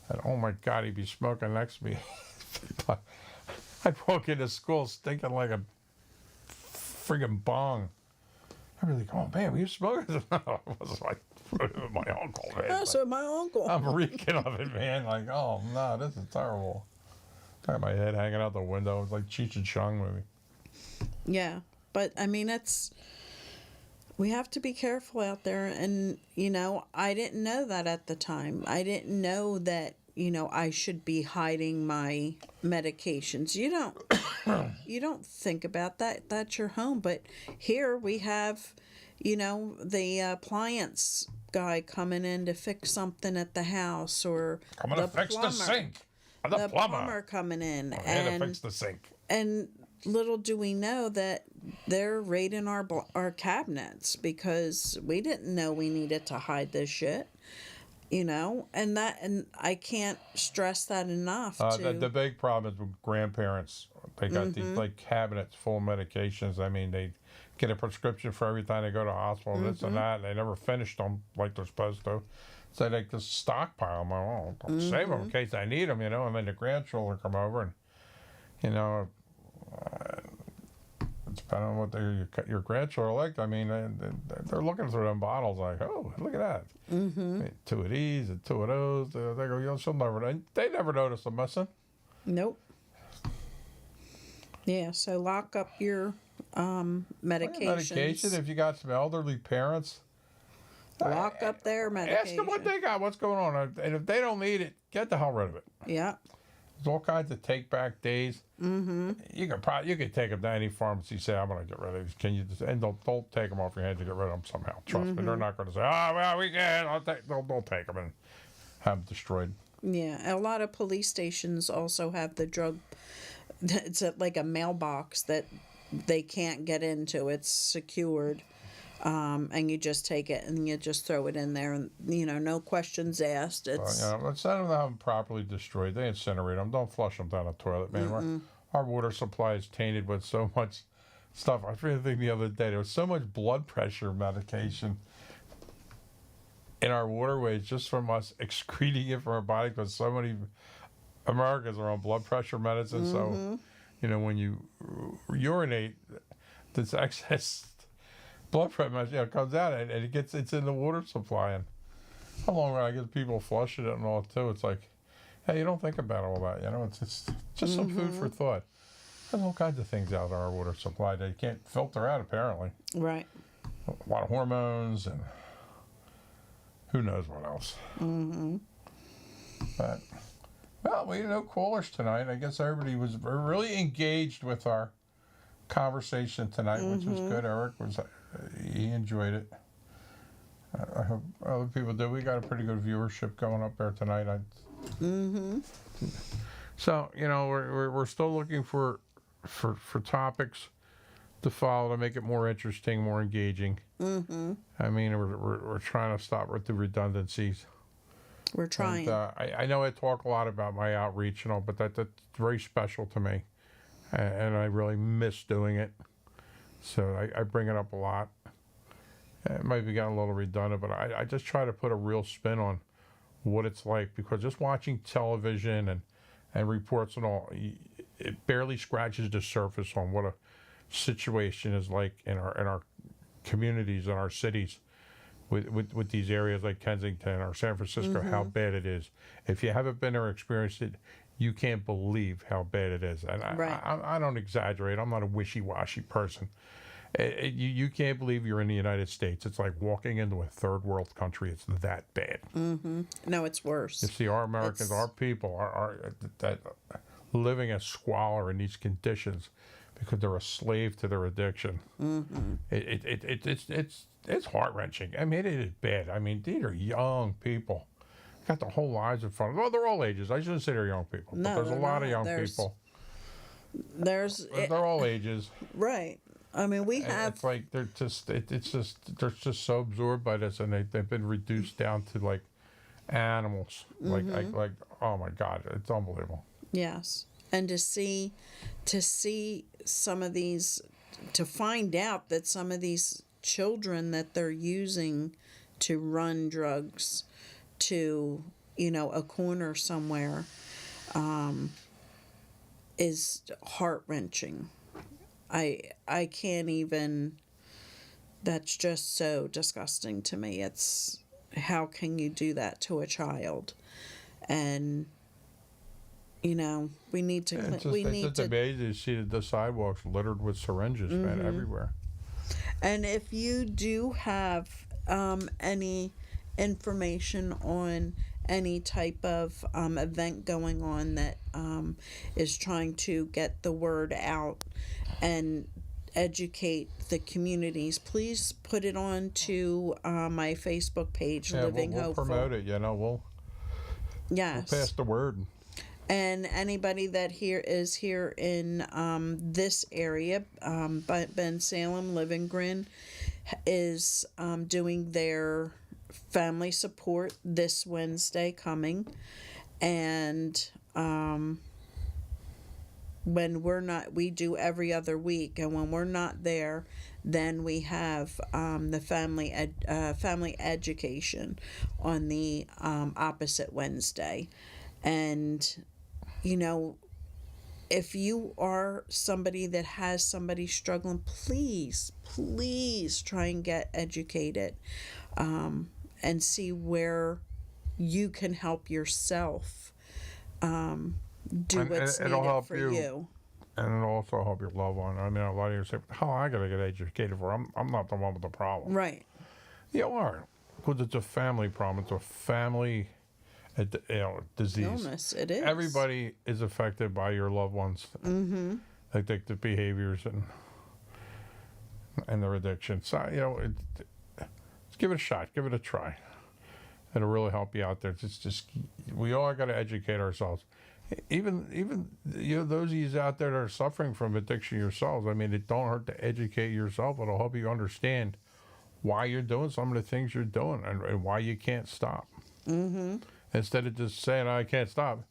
And oh my God, he'd be smoking next to me. I'd walk into school stinking like a friggin' bong. I'd be like, oh man, were you smoking? I was like, my uncle, man. That's my uncle. I'm reeking of it, man. Like, oh no, this is terrible. I had my head hanging out the window. It was like Cheech and Chong movie. Yeah, but we have to be careful out there, and I didn't know that at the time. I didn't know that I should be hiding my medications. You don't think about that. That's your home. But here we have the appliance guy coming in to fix something at the house, or I'm gonna fix the sink. The plumber coming in and to fix the sink. And little do we know that they're raiding our cabinets, because we didn't know we needed to hide this shit. And I can't stress that enough. The big problem is with grandparents. They got these like cabinets full of medications. They get a prescription for every time they go to the hospital, this and that, and they never finished them like they're supposed to. So they just stockpile them. I'll save them in case I need them, and then the grandchildren come over and, depending on what your grandchildren like, they're looking through them bottles like, oh, look at that. Two of these and two of those. They go, they never notice them missing. Nope. Yeah, so lock up your medications. Medication, if you got some elderly parents, lock up their medication. Ask them what they got, what's going on. And if they don't need it, get the hell rid of it. Yeah. There's all kinds of take-back days. You could take them to any pharmacy. Say, I'm going to get rid of these. Can you and don't take them off your hands to get rid of them somehow. Trust me, they're not going to say, well, we can. They'll take them and have them destroyed. Yeah, a lot of police stations also have the drug. It's like a mailbox that they can't get into. It's secured. And you just take it and you just throw it in there, and no questions asked. It's let's let them have them properly destroyed. They incinerate them. Don't flush them down the toilet, man. Our water supply is tainted with so much stuff. I was really thinking the other day, there was so much blood pressure medication in our waterways just from us excreting it from our body, because so many Americans are on blood pressure medicine. So, when you urinate, this excess blood pressure comes out, and it's in the water supply. And how long I get people flushing it and all too. It's like, hey, you don't think about all that, It's just some food for thought. There's all kinds of things out in our water supply that you can't filter out, apparently. Right. A lot of hormones and who knows what else. But we had no callers tonight. I guess everybody was really engaged with our conversation tonight, which was good. Eric he enjoyed it. I hope other people do. We got a pretty good viewership going up there tonight. So we're still looking for topics to follow to make it more interesting, more engaging. We're trying to stop with the redundancies. We're trying. And, I know I talk a lot about my outreach and all, but that's very special to me, and I really miss doing it. So I bring it up a lot. It might be getting a little redundant, but I just try to put a real spin on what it's like, because just watching television and reports and all, it barely scratches the surface on what a situation is like in our communities, in our cities, with these areas like Kensington or San Francisco, how bad it is. If you haven't been there or experienced it, you can't believe how bad it is. And Right. I don't exaggerate. I'm not a wishy-washy person. You can't believe you're in the United States. It's like walking into a third world country. It's that bad. No, it's worse. You see, our Americans, our people, are that living a squalor in these conditions because they're a slave to their addiction. It's heart wrenching. I mean, it is bad. I mean, these are young people, got their whole lives in front of them. Well, they're all ages. I shouldn't say they're young people, No, but there's a they're lot of not. young people. They're all ages. right. I mean, we have. It's like they're just. They're just so absorbed by this, and they've been reduced down to like animals. Like oh my God, it's unbelievable. Yes, and to see some of these, to find out that some of these children that they're using to run drugs to, a corner somewhere, is heart-wrenching. I can't even, that's just so disgusting to me. It's, how can you do that to a child? And we need to. It's just amazing to see the sidewalks littered with syringes, man, everywhere. And if you do have any information on any type of event going on that is trying to get the word out and educate the communities, please put it on to my Facebook page, Living we'll Hopeful. Promote it, we'll pass the word. And anybody that is here in this area, Bensalem, Living is doing their family support this Wednesday coming. And when we're not, we do every other week. And when we're not there, then we have the family education on the opposite Wednesday. And if you are somebody that has somebody struggling, please try and get educated and see where you can help yourself do what's needed for you. And it'll also help your loved one. I mean, a lot of you say, "How I gotta get educated for? I'm not the one with the problem." Right. You are, because it's a family problem. It's a family disease. Illness. It is. Everybody is affected by your loved ones. Addictive behaviors and their addiction. So let's give it a shot. Give it a try. It'll really help you out there. Just we all got to educate ourselves. Even those of you out there that are suffering from addiction yourselves. I mean, it don't hurt to educate yourself. It'll help you understand why you're doing some of the things you're doing and why you can't stop. Instead of just saying, I can't stop.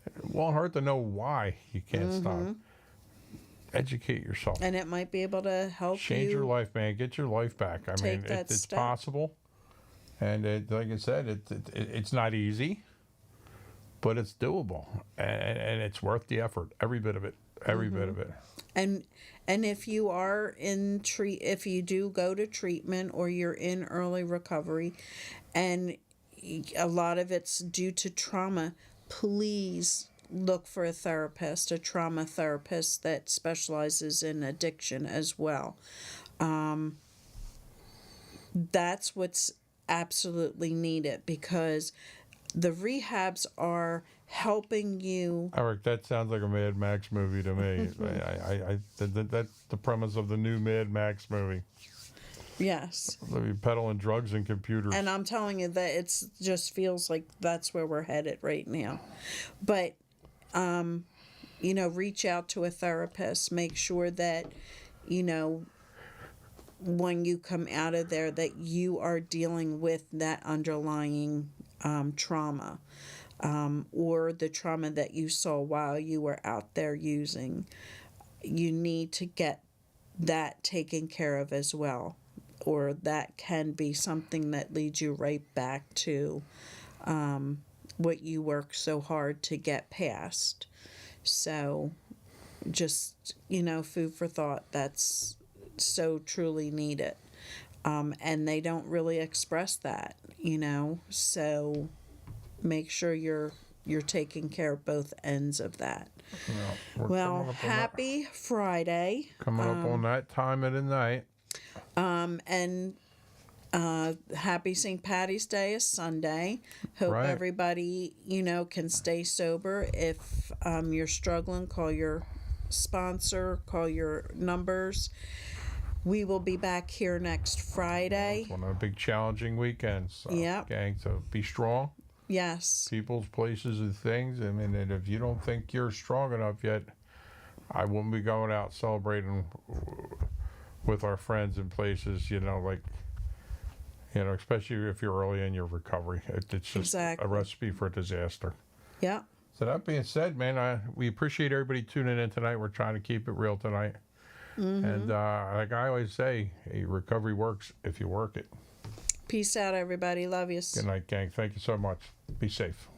It won't hurt to know why you can't stop. Educate yourself. And it might be able to help Change your life, man. Get your life back. I mean, it's possible. And like I said, it's not easy, but it's doable. And it's worth the effort. Every bit of it. Every bit of it. And if you are if you do go to treatment or you're in early recovery and a lot of it's due to trauma, please look for a therapist, a trauma therapist that specializes in addiction as well. That's what's absolutely needed because the rehabs are helping you. Eric, that sounds like a Mad Max movie to me. That's the premise of the new Mad Max movie. Yes. They'll be peddling drugs and computers. And I'm telling you that it's just feels like that's where we're headed right now. But, reach out to a therapist. Make sure that, when you come out of there that you are dealing with that underlying trauma or the trauma that you saw while you were out there using. You need to get that taken care of as well. Or that can be something that leads you right back to what you worked so hard to get past. So just, food for thought. That's so truly needed. and they don't really express that, so make sure you're taking care of both ends of that. Well, happy Friday. Coming up on that time of the night. And happy St. Patty's Day is Sunday. Hope everybody, can stay sober. If you're struggling, call your sponsor, call your numbers. We will be back here next Friday. It's one of the big challenging weekends. Yeah. Gang, so be strong. Yes. People's, places, and things. I mean, and if you don't think you're strong enough yet, I won't be going out celebrating with our friends in places, especially if you're early in your recovery. It's just a recipe for disaster. Yeah. So that being said, man, we appreciate everybody tuning in tonight. We're trying to keep it real tonight. Mm-hmm. And like I always say, recovery works if you work it. Peace out, everybody. Love you. Good night, gang. Thank you so much. Be safe.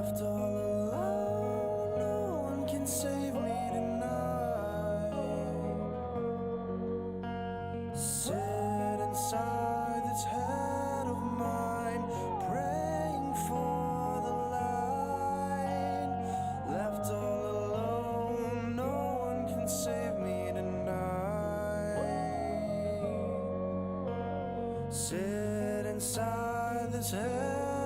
Left all alone, no one can save me tonight. Sit inside this head of mine, praying for the light. Left all alone, no one can save me tonight. Sit inside this head